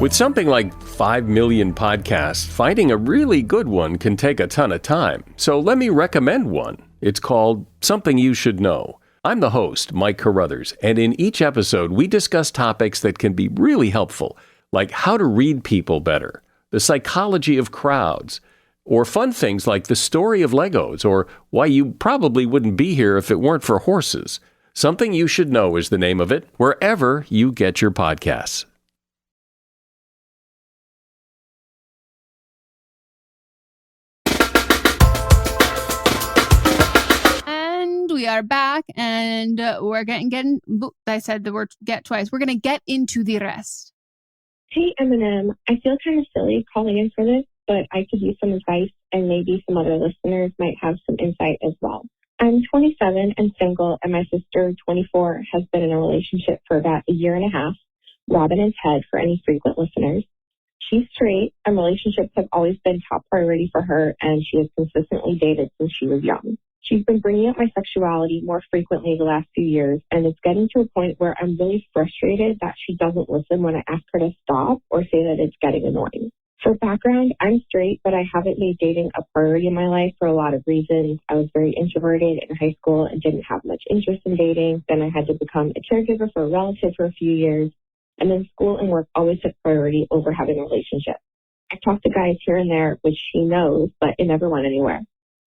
With something like 5 million podcasts, finding a really good one can take a ton of time. So let me recommend one. It's called Something You Should Know. I'm the host, Mike Carruthers, and in each episode, we discuss topics that can be really helpful, like how to read people better, the psychology of crowds, or fun things like the story of Legos, or why you probably wouldn't be here if it weren't for horses. Something You Should Know is the name of it, wherever you get your podcasts. And we are back, and we're getting. I said the word "get" twice. We're gonna get into the rest. Hey, Eminem. I feel kind of silly calling in for this, but I could use some advice, and maybe some other listeners might have some insight as well. I'm 27 and single, and my sister, 24, has been in a relationship for about a year and a half. Robin and Ted, for any frequent listeners. She's straight, and relationships have always been top priority for her, and she has consistently dated since she was young. She's been bringing up my sexuality more frequently the last few years, and it's getting to a point where I'm really frustrated that she doesn't listen when I ask her to stop or say that it's getting annoying. For background, I'm straight, but I haven't made dating a priority in my life for a lot of reasons. I was very introverted in high school and didn't have much interest in dating. Then I had to become a caregiver for a relative for a few years, and then school and work always took priority over having a relationship. I talked to guys here and there, which she knows, but it never went anywhere.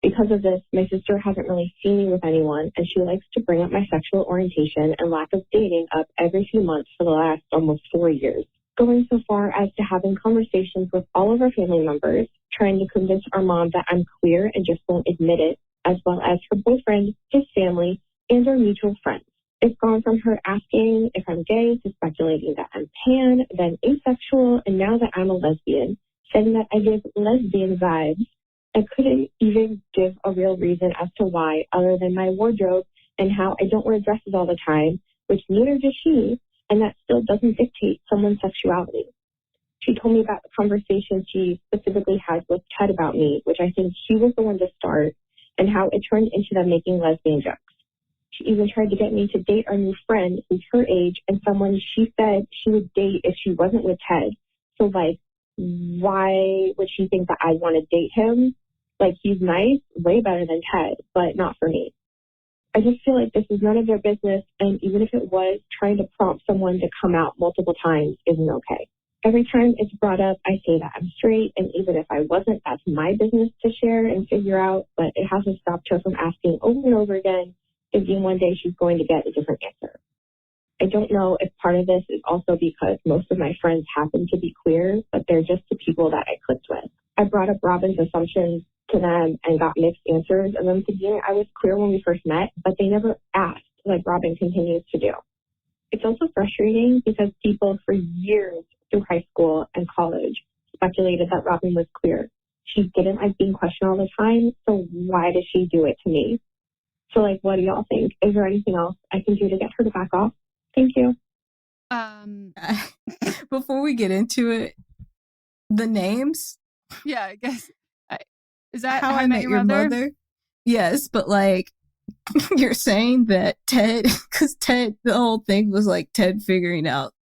Because of this, my sister hasn't really seen me with anyone, and she likes to bring up my sexual orientation and lack of dating up every few months for the last almost 4 years, going so far as to having conversations with all of our family members, trying to convince our mom that I'm queer and just won't admit it, as well as her boyfriend, his family, and our mutual friends. It's gone from her asking if I'm gay to speculating that I'm pan, then asexual, and now that I'm a lesbian, saying that I give lesbian vibes. I couldn't even give a real reason as to why, other than my wardrobe and how I don't wear dresses all the time, which neither does she, and that still doesn't dictate someone's sexuality. She told me about the conversation she specifically had with Ted about me, which I think he was the one to start, and how it turned into them making lesbian jokes. She even tried to get me to date our new friend, who's her age, and someone she said she would date if she wasn't with Ted. So, like, why would she think that I want to date him? Like, he's nice, way better than Ted, but not for me. I just feel like this is none of their business, and even if it was, trying to prompt someone to come out multiple times isn't okay. Every time it's brought up, I say that I'm straight, and even if I wasn't, that's my business to share and figure out, but it hasn't stopped her from asking over and over again, thinking one day she's going to get a different answer. I don't know if part of this is also because most of my friends happen to be queer, but they're just the people that I clicked with. I brought up Robin's assumptions to them and got mixed answers, and then thinking I was queer when we first met, but they never asked, like Robin continues to do. It's also frustrating because people for years through high school and college speculated that Robin was queer. She didn't like being questioned all the time, so why does she do it to me? So, like, what do y'all think? Is there anything else I can do to get her to back off? Thank you. Before we get into it, the names. Yeah, I guess. Is that How I Met Your Mother? Yes, but like you're saying that Ted, because Ted, the whole thing was like Ted figuring out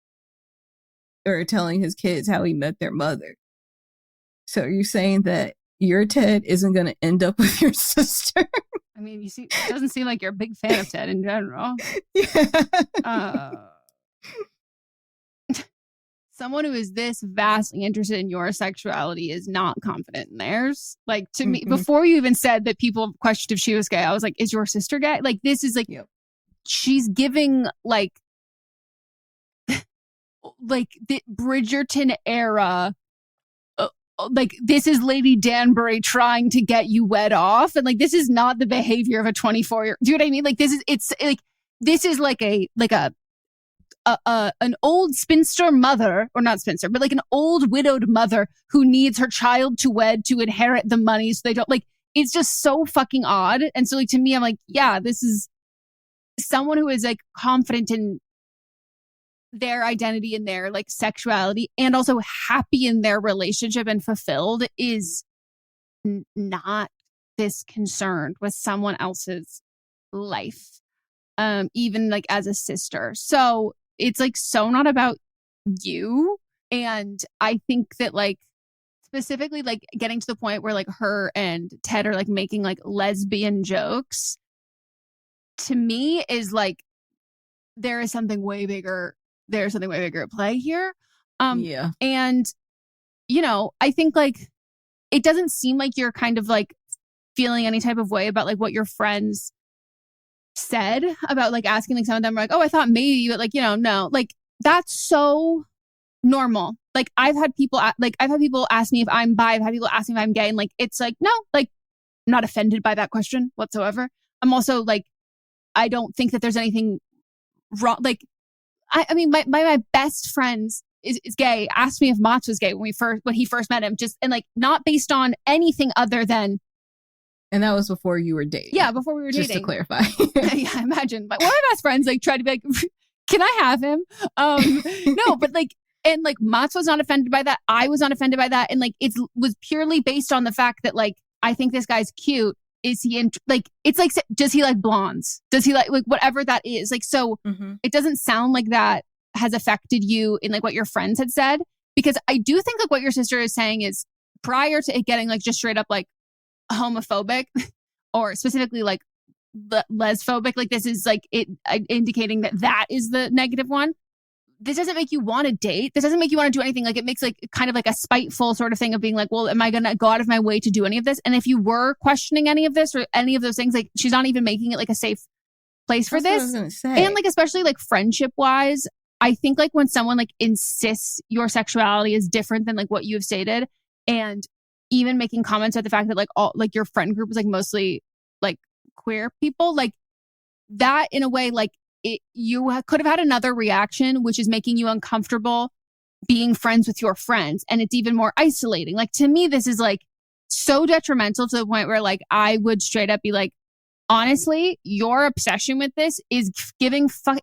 or telling his kids how he met their mother. So you're saying that your Ted isn't going to end up with your sister? I mean, you see, it doesn't seem like you're a big fan of Ted in general. Someone who is this vastly interested in your sexuality is not confident in theirs. Like, to me, before you even said that people questioned if she was gay, I was like, is your sister gay? Like, this is like, she's giving like the Bridgerton era. Like, this is Lady Danbury trying to get you wed off. And like, this is not the behavior of a 24-year. Do you know what I mean? Like, this is like an old spinster mother, or not spinster, but like an old widowed mother who needs her child to wed to inherit the money so they don't, like, it's just so fucking odd. And so, like, to me, I'm like, yeah, this is someone who is like confident in their identity and their like sexuality and also happy in their relationship and fulfilled is not this concerned with someone else's life, even like as a sister. So it's like so not about you. And I think that like specifically like getting to the point where like her and Ted are like making like lesbian jokes to me is like, there is something way bigger. There's something way bigger at play here. Yeah. And, you know, I think like, it doesn't seem like you're kind of like feeling any type of way about like what your friends said about like asking, like some of them are like, oh, I thought maybe, but like, you know, no, like that's so normal. Like I've had people ask me if I'm bi. I've had people ask me if I'm gay, and like it's like, no, like I'm not offended by that question whatsoever. I'm also like, I don't think that there's anything wrong. Like I mean my best friends is gay, asked me if Mats was gay when he first met him, just, and like not based on anything other than. And that was before you were dating. Yeah, before we were dating. Just to clarify. Yeah, imagine. But one of my best friends like tried to be like, can I have him? No, but like, and like Mats was not offended by that. I was not offended by that. And like, it was purely based on the fact that like, I think this guy's cute. Is he like, it's like, does he like blondes? Does he like whatever that is? Like, so It doesn't sound like that has affected you in like what your friends had said. Because I do think like what your sister is saying is prior to it getting like just straight up like homophobic or specifically like lesphobic, like this is like it indicating that is the negative one. This doesn't make you want to date. This doesn't make you want to do anything. Like it makes like kind of like a spiteful sort of thing of being like, well, am I going to go out of my way to do any of this? And if you were questioning any of this or any of those things, like she's not even making it like a safe place for That's this. what I was gonna say. And like, especially like friendship wise, I think like when someone like insists your sexuality is different than like what you have stated, and even making comments at the fact that like all like your friend group is like mostly like queer people, like that in a way, like you could have had another reaction, which is making you uncomfortable being friends with your friends. And it's even more isolating. Like to me, this is like so detrimental to the point where like I would straight up be like, honestly, your obsession with this is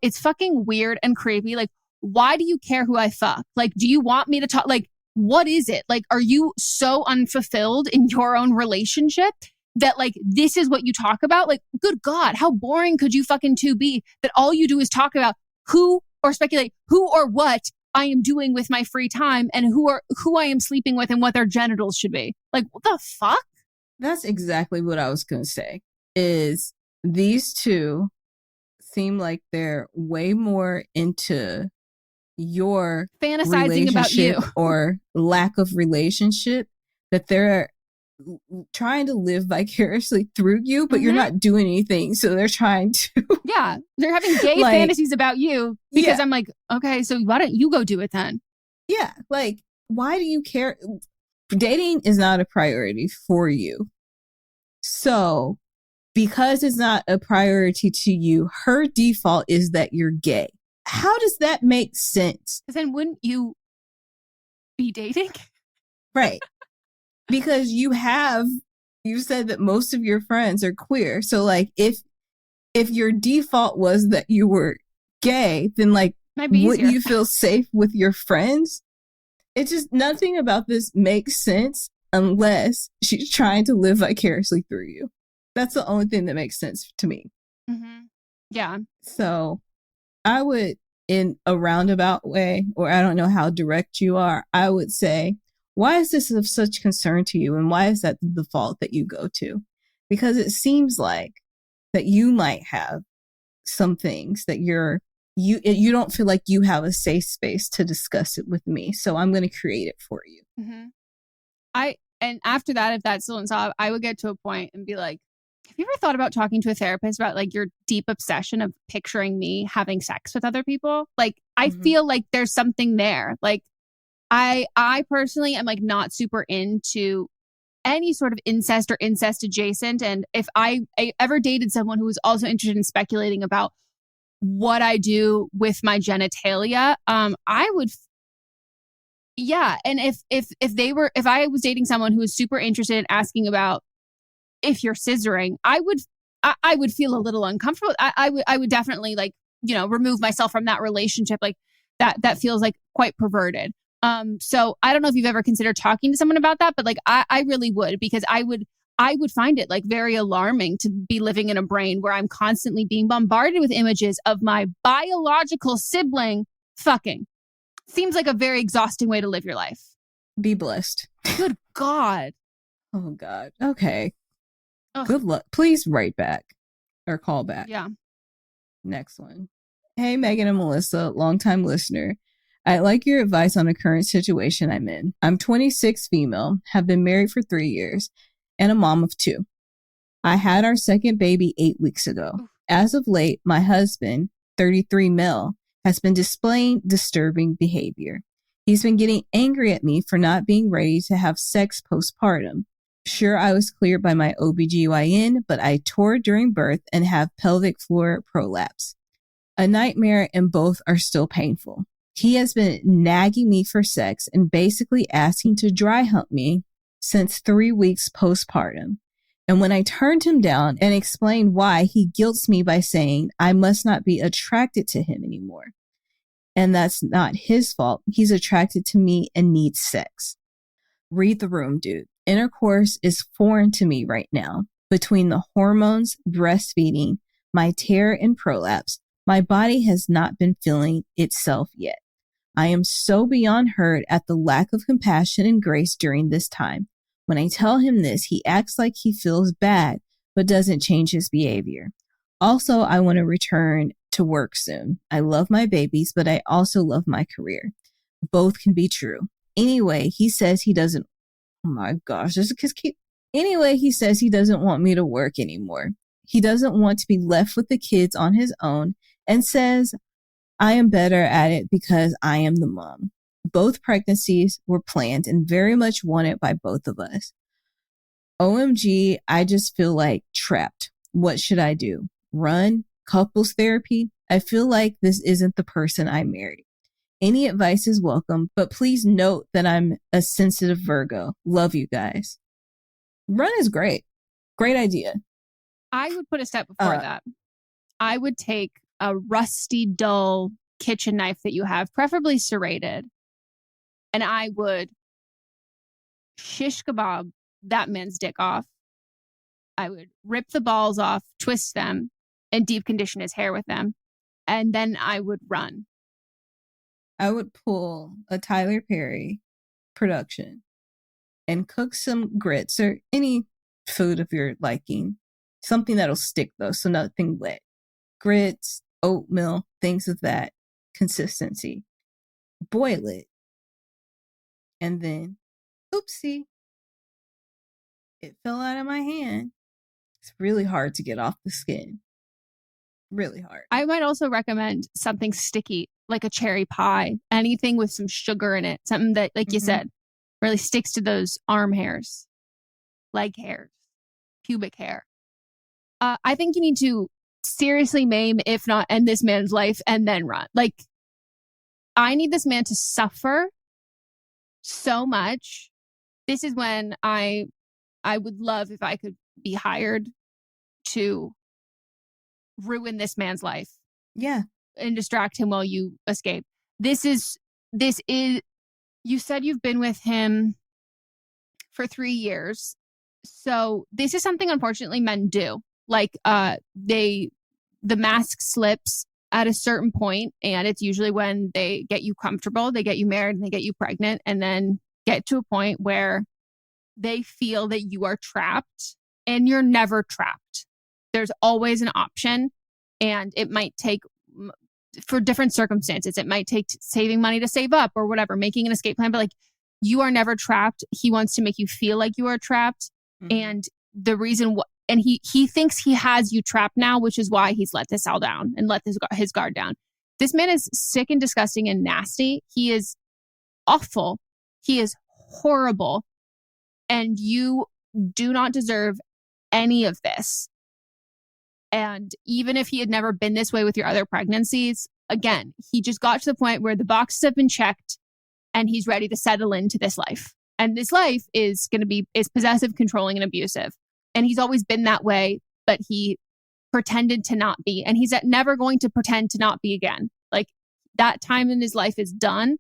it's fucking weird and creepy. Like, why do you care who I fuck? Like, do you want me to talk? Like, what is it? Like, are you so unfulfilled in your own relationship that like this is what you talk about? Like, good God, how boring could you fucking two be that all you do is talk about who or speculate who or what I am doing with my free time and who I am sleeping with and what their genitals should be? Like, what the fuck? That's exactly what I was going to say. Is these two seem like they're way more into your fantasizing about you or lack of relationship, that they're trying to live vicariously through you, but you're not doing anything. So they're trying to. Yeah. They're having gay like, fantasies about you because I'm like, okay, so why don't you go do it then? Yeah. Like, why do you care? Dating is not a priority for you. So because it's not a priority to you, her default is that you're gay. How does that make sense? Because then wouldn't you be dating? Right. Because you said that most of your friends are queer. So like if your default was that you were gay, then like wouldn't you feel safe with your friends? It's just nothing about this makes sense unless she's trying to live vicariously through you. That's the only thing that makes sense to me. Mm-hmm. Yeah. So I would, in a roundabout way, or I don't know how direct you are, I would say, why is this of such concern to you? And why is that the default that you go to? Because it seems like that you might have some things that you don't feel like you have a safe space to discuss it with me. So I'm going to create it for you. Mm-hmm. And after that, if that's still unsolved, I would get to a point and be like, have you ever thought about talking to a therapist about like your deep obsession of picturing me having sex with other people? Like, I feel like there's something there. Like, I personally am like not super into any sort of incest or incest adjacent. And if I ever dated someone who was also interested in speculating about what I do with my genitalia, I would, yeah. And if I was dating someone who was super interested in asking about if you're scissoring, I would feel a little uncomfortable. I would definitely like, remove myself from that relationship. Like that feels like quite perverted. So I don't know if you've ever considered talking to someone about that, but like I really would, because I would find it like very alarming to be living in a brain where I'm constantly being bombarded with images of my biological sibling fucking. Seems like a very exhausting way to live your life. Be blessed. Good God. Oh God. Okay. Ugh. Good luck. Please write back or call back. Yeah. Next one. Hey, Megan and Melissa, longtime listener. I'd like your advice on a current situation I'm in. I'm 26, female, have been married for 3 years, and a mom of 2. I had our second baby 8 weeks ago. As of late, my husband, 33 male, has been displaying disturbing behavior. He's been getting angry at me for not being ready to have sex postpartum. Sure, I was cleared by my OBGYN, but I tore during birth and have pelvic floor prolapse. A nightmare, and both are still painful. He has been nagging me for sex and basically asking to dry hump me since 3 weeks postpartum. And when I turned him down and explained why, he guilts me by saying I must not be attracted to him anymore. And that's not his fault. He's attracted to me and needs sex. Read the room, dude. Intercourse is foreign to me right now. Between the hormones, breastfeeding, my tear and prolapse, my body has not been feeling itself yet. I am so beyond hurt at the lack of compassion and grace during this time. When I tell him this, he acts like he feels bad, but doesn't change his behavior. Also, I want to return to work soon. I love my babies, but I also love my career. Both can be true. Anyway, he says he doesn't. Oh my gosh, Anyway, he says he doesn't want me to work anymore. He doesn't want to be left with the kids on his own and says I am better at it because I am the mom. Both pregnancies were planned and very much wanted by both of us. OMG, I just feel like trapped. What should I do? Run? Couples therapy? I feel like this isn't the person I married. Any advice is welcome, but please note that I'm a sensitive Virgo. Love you guys. Run is great. Great idea. I would put a step before that. I would take a rusty, dull kitchen knife that you have, preferably serrated, and I would shish kebab that man's dick off. I would rip the balls off, twist them, and deep condition his hair with them. And then I would run. I would pull a Tyler Perry production and cook some grits or any food of your liking. Something that'll stick though, so nothing wet. Grits, oatmeal, things of that consistency. Boil it. And then, oopsie, it fell out of my hand. It's really hard to get off the skin. Really hard. I might also recommend something sticky, like a cherry pie, anything with some sugar in it. Something that, like you said, really sticks to those arm hairs, leg hairs, pubic hair. I think you need to seriously maim, if not end this man's life, and then run. Like, I need this man to suffer so much. This is when I would love if I could be hired to ruin this man's life. Yeah. And distract him while you escape. This is, you said you've been with him for 3 years. So this is something, unfortunately, men do. Like, the mask slips at a certain point, and it's usually when they get you comfortable, they get you married, and they get you pregnant, and then get to a point where they feel that you are trapped, and you're never trapped. There's always an option, and it might take, for different circumstances, it might take saving money to save up or whatever, making an escape plan, but like, you are never trapped. He wants to make you feel like you are trapped. And the reason and he thinks he has you trapped now, which is why he's let this all down and let his guard down. This man is sick and disgusting and nasty. He is awful. He is horrible. And you do not deserve any of this. And even if he had never been this way with your other pregnancies, again, he just got to the point where the boxes have been checked and he's ready to settle into this life. And this life is possessive, controlling, and abusive. And he's always been that way, but he pretended to not be. And he's never going to pretend to not be again. Like, that time in his life is done.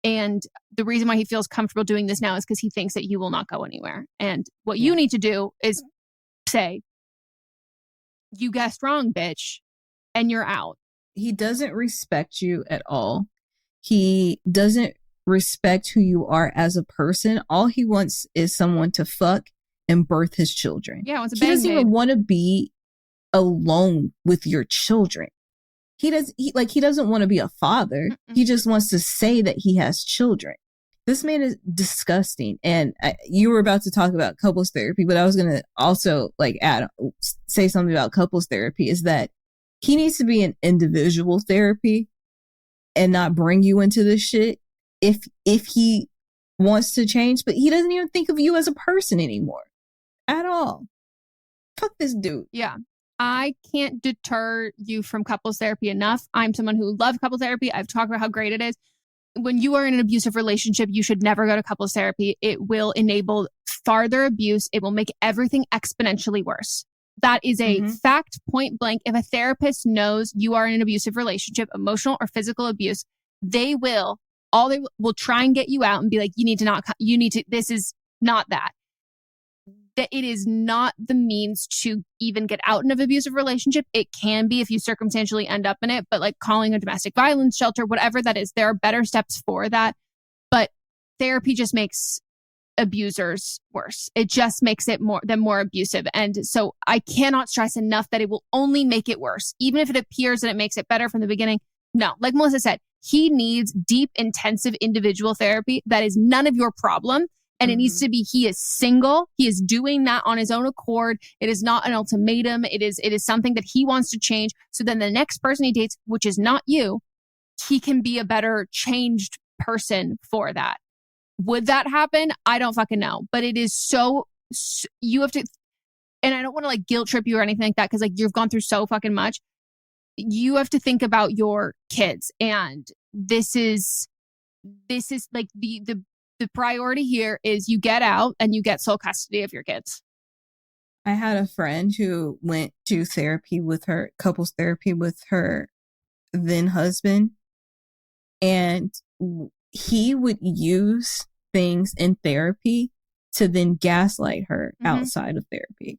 And the reason why he feels comfortable doing this now is because he thinks that you will not go anywhere. And what you need to do is say, you guessed wrong, bitch, and you're out. He doesn't respect you at all. He doesn't respect who you are as a person. All he wants is someone to fuck and birth his children. Yeah, he doesn't even want to be alone with your children. He doesn't want to be a father. He just wants to say that he has children. This man is disgusting. And you were about to talk about couples therapy, but I was going to also say something about couples therapy is that he needs to be in individual therapy and not bring you into this shit if he wants to change, but he doesn't even think of you as a person anymore at all. Fuck this dude. Yeah. I can't deter you from couples therapy enough. I'm someone who loves couples therapy. I've talked about how great it is. When you are in an abusive relationship, you should never go to couples therapy. It will enable farther abuse. It will make everything exponentially worse. That is a fact, point blank. If a therapist knows you are in an abusive relationship, emotional or physical abuse, they will try and get you out and be like, this is not that. That it is not the means to even get out in an abusive relationship. It can be if you circumstantially end up in it, but like calling a domestic violence shelter, whatever that is, there are better steps for that. But therapy just makes abusers worse. It just makes them more abusive. And so I cannot stress enough that it will only make it worse. Even if it appears that it makes it better from the beginning. No, like Melissa said, he needs deep, intensive individual therapy. That is none of your problem. And it needs to be, he is single. He is doing that on his own accord. It is not an ultimatum. It is something that he wants to change. So then the next person he dates, which is not you, he can be a better changed person for that. Would that happen? I don't fucking know. But it is you have to, and I don't want to like guilt trip you or anything like that because like you've gone through so fucking much. You have to think about your kids. And this is like the priority here is you get out and you get sole custody of your kids. I had a friend who went to couples therapy with her then husband, and he would use things in therapy to then gaslight her outside of therapy.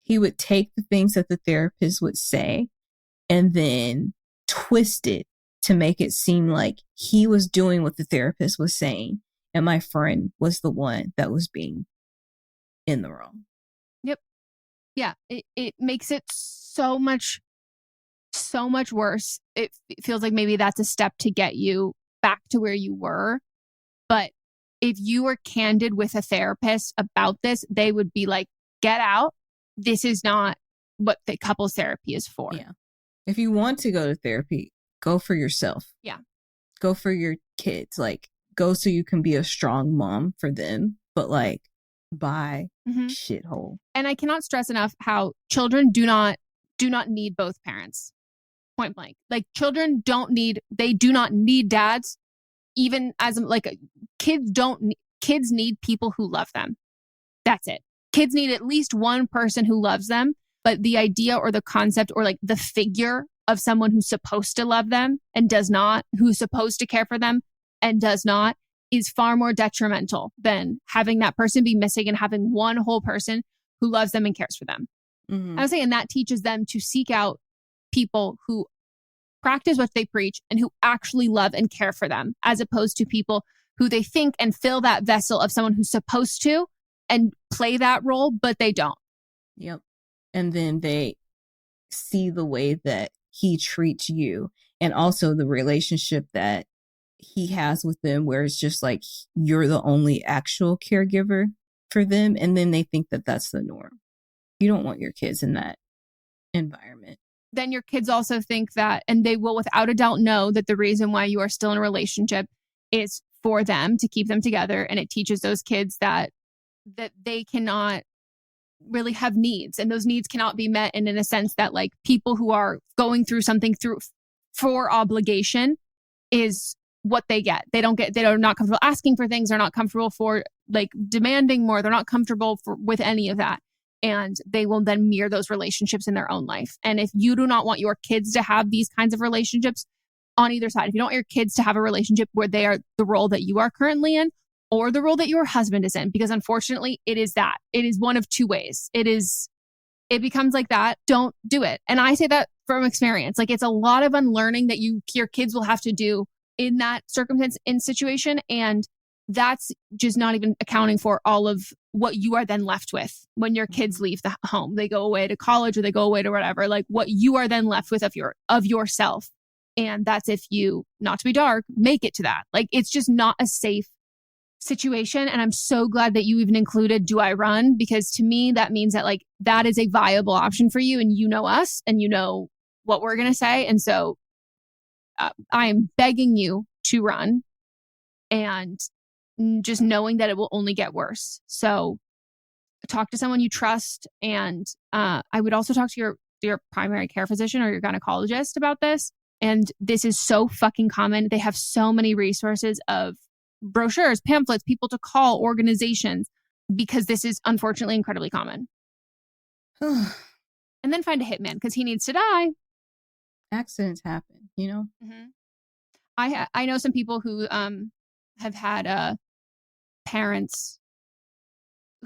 He would take the things that the therapist would say and then twist it to make it seem like he was doing what the therapist was saying. And my friend was the one that was being in the wrong. Yep. Yeah. It makes it so much worse. It feels like maybe that's a step to get you back to where you were. But if you were candid with a therapist about this, they would be like, get out. This is not what the couples therapy is for. Yeah. If you want to go to therapy, go for yourself. Yeah. Go for your kids. Like, go so you can be a strong mom for them, but like, bye, shithole. And I cannot stress enough how children do not need both parents. Point blank. Like children they do not need dads. Even as like kids need people who love them. That's it. Kids need at least one person who loves them. But the idea or the concept or like the figure of someone who's supposed to love them and does not, who's supposed to care for them and does not, is far more detrimental than having that person be missing and having one whole person who loves them and cares for them. I was saying that teaches them to seek out people who practice what they preach and who actually love and care for them, as opposed to people who they think and fill that vessel of someone who's supposed to and play that role, but they don't. Yep. And then they see the way that he treats you and also the relationship that he has with them, where it's just like you're the only actual caregiver for them. And then they think that that's the norm. You don't want your kids in that environment. Then your kids also think that, and they will without a doubt know that the reason why you are still in a relationship is for them, to keep them together. And it teaches those kids that they cannot really have needs, and those needs cannot be met. And in a sense that like people who are going through something for obligation is what they get. They're not comfortable asking for things. They're not comfortable for like demanding more. They're not comfortable with any of that. And they will then mirror those relationships in their own life. And if you do not want your kids to have these kinds of relationships on either side, if you don't want your kids to have a relationship where they are the role that you are currently in or the role that your husband is in, because unfortunately it is one of two ways. It becomes like that. Don't do it. And I say that from experience. Like it's a lot of unlearning that your kids will have to do in that circumstance, in situation. And that's just not even accounting for all of what you are then left with when your kids leave the home. They go away to college or they go away to whatever, like what you are then left with of yourself. And that's if you, not to be dark, make it to that. Like, it's just not a safe situation. And I'm so glad that you even included, do I run? Because to me, that means that like, that is a viable option for you. And you know us and you know what we're going to say. And so I am begging you to run, and just knowing that it will only get worse. So talk to someone you trust. And I would also talk to your primary care physician or your gynecologist about this. And this is so fucking common. They have so many resources of brochures, pamphlets, people to call, organizations, because this is unfortunately incredibly common. And then find a hitman because he needs to die. Accidents happen, you know? Mm-hmm. I know some people who have had parents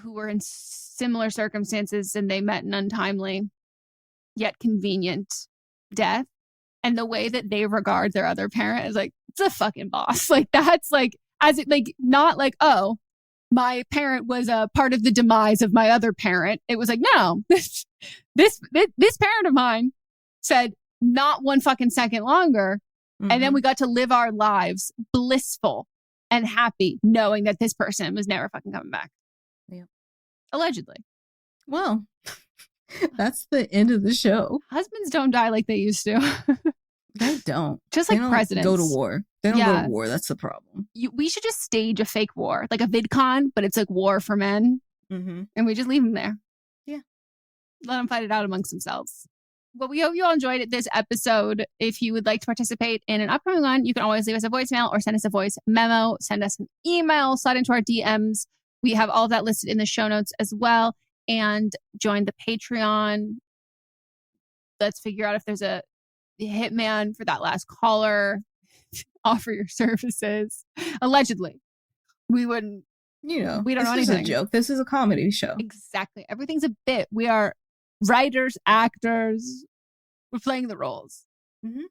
who were in similar circumstances and they met an untimely yet convenient death. And the way that they regard their other parent is like, it's a fucking boss. Like, that's like, as it like, not like, oh, my parent was a part of the demise of my other parent. It was like, no, this parent of mine said not one fucking second longer. Mm-hmm. And then we got to live our lives blissful and happy, knowing that this person was never fucking coming back. Yeah. Allegedly. Well, that's the end of the show. Husbands don't die like they used to. They don't. Just they like don't presidents. go to war. They don't go to war. That's the problem. We should just stage a fake war, like a VidCon, but it's like war for men. Mm-hmm. And we just leave them there. Yeah. Let them fight it out amongst themselves. Well, we hope you all enjoyed this episode. If you would like to participate in an upcoming one, you can always leave us a voicemail or send us a voice memo, send us an email, slide into our DMs. We have all of that listed in the show notes as well. And join the Patreon. Let's figure out if there's a hitman for that last caller. Offer your services. Allegedly. We wouldn't, we don't know anything. This is a joke. This is a comedy show. Exactly. Everything's a bit. We are writers, actors. We're playing the roles. Mm-hmm.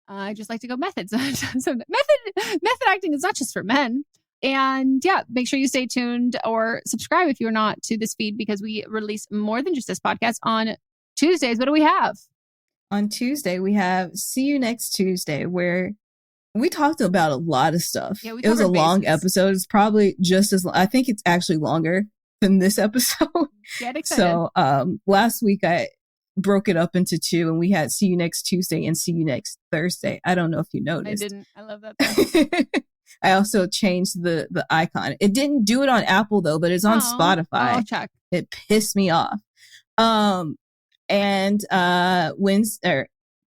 I just like to go methods. So method acting is not just for men. And yeah, make sure you stay tuned or subscribe if you're not to this feed, because we release more than just this podcast on Tuesdays. What do we have? On Tuesday, we have See You Next Tuesday, where we talked about a lot of stuff. Yeah, it was a long episode. It's probably just as long. I think it's actually longer than this episode. Get excited. So last week I broke it up into two, and we had See You Next Tuesday and See You Next Thursday. I don't know if you noticed. I didn't. I love that. I also changed the icon. It didn't do it on Apple though, but it's on Spotify. I'll check. It pissed me off. And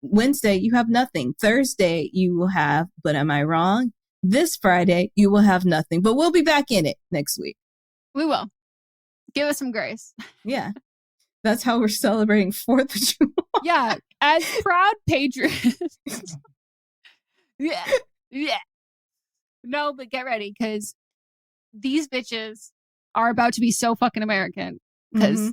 Wednesday you have nothing. Thursday you will have But Am I Wrong? This Friday you will have nothing. But we'll be back in it next week. We will. Give us some grace. Yeah. That's how we're celebrating 4th of July. Yeah. As proud patriots. Yeah. Yeah. No, but get ready, because these bitches are about to be so fucking American. Because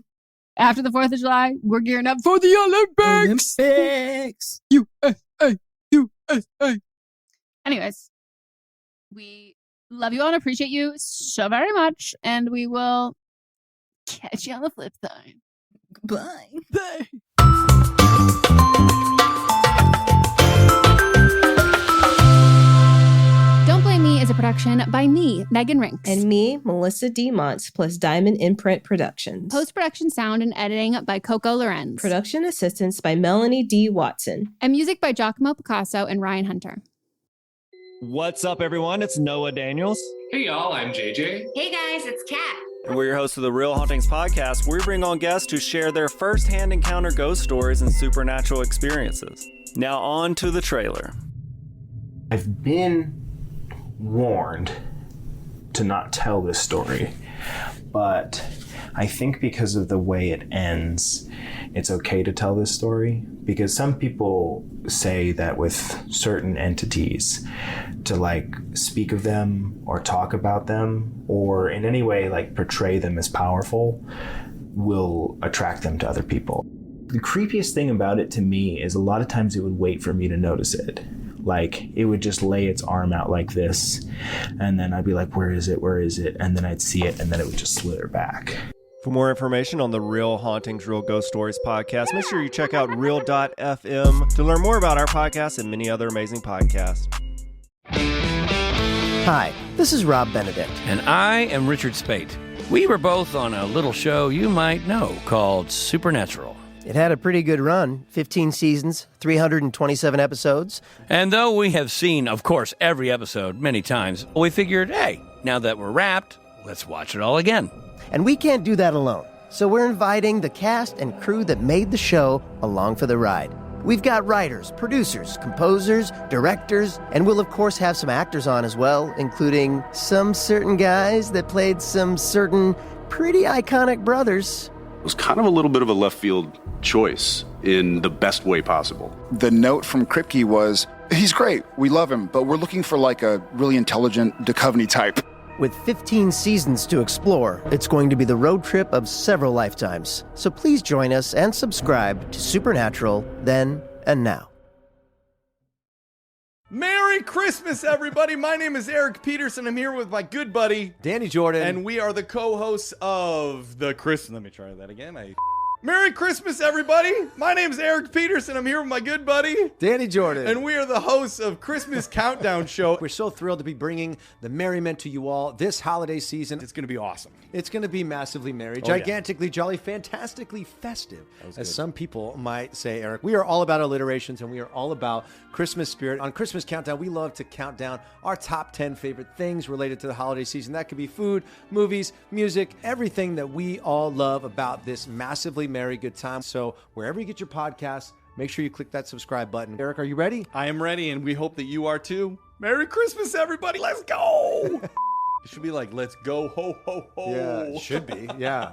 after the 4th of July, we're gearing up for the Olympics. USA, USA. Anyways, we love you all and appreciate you so very much. And we will catch you on the flip side. Bye. Bye. Don't Blame Me is a production by me, Megan Rinks. And me, Melissa D. Montz, plus Diamond Imprint Productions. Post-production sound and editing by Coco Lorenz. Production assistance by Melanie D. Watson. And music by Giacomo Picasso and Ryan Hunter. What's up, everyone? It's Noah Daniels. Hey, y'all. I'm JJ. Hey, guys. It's Kat. And we're your hosts of the Real Hauntings podcast, where we bring on guests who share their first-hand encounter ghost stories and supernatural experiences. Now on to the trailer. I've been warned to not tell this story, but I think because of the way it ends, it's okay to tell this story, because some people say that with certain entities, to like speak of them or talk about them or in any way like portray them as powerful will attract them to other people. The creepiest thing about it to me is a lot of times it would wait for me to notice it. Like, it would just lay its arm out like this, and then I'd be like, where is it? And then I'd see it, and then it would just slither back. For more information on the Real Hauntings, Real Ghost Stories podcast, make sure you check out Real.fm to learn more about our podcast and many other amazing podcasts. Hi, this is Rob Benedict. And I am Richard Spate. We were both on a little show you might know called Supernatural. It had a pretty good run, 15 seasons, 327 episodes. And though we have seen, of course, every episode many times, we figured, hey, now that we're wrapped, let's watch it all again. And we can't do that alone. So we're inviting the cast and crew that made the show along for the ride. We've got writers, producers, composers, directors, and we'll of course have some actors on as well, including some certain guys that played some certain pretty iconic brothers. It was kind of a little bit of a left field choice in the best way possible. The note from Kripke was, he's great, we love him, but we're looking for like a really intelligent Duchovny type. With 15 seasons to explore, it's going to be the road trip of several lifetimes. So please join us and subscribe to Supernatural Then and Now. Merry Christmas, everybody. My name is Eric Peterson. I'm here with my good buddy, Danny Jordan. And we are the co-hosts of the Christmas. Let me try that again. Merry Christmas, everybody. My name is Eric Peterson. I'm here with my good buddy, Danny Jordan. And we are the hosts of Christmas Countdown Show. We're so thrilled to be bringing the merriment to you all this holiday season. It's going to be awesome. It's going to be massively merry, gigantically jolly, fantastically festive, as some people might say, Eric. We are all about alliterations, and we are all about Christmas spirit. On Christmas Countdown, we love to count down our top 10 favorite things related to the holiday season. That could be food, movies, music, everything that we all love about this massively merry good time. So wherever you get your podcasts, make sure you click that subscribe button. Eric, are you ready? I am ready, and we hope that you are too. Merry Christmas, everybody. Let's go. It should be like, let's go, ho, ho, ho. Yeah, it should be. Yeah.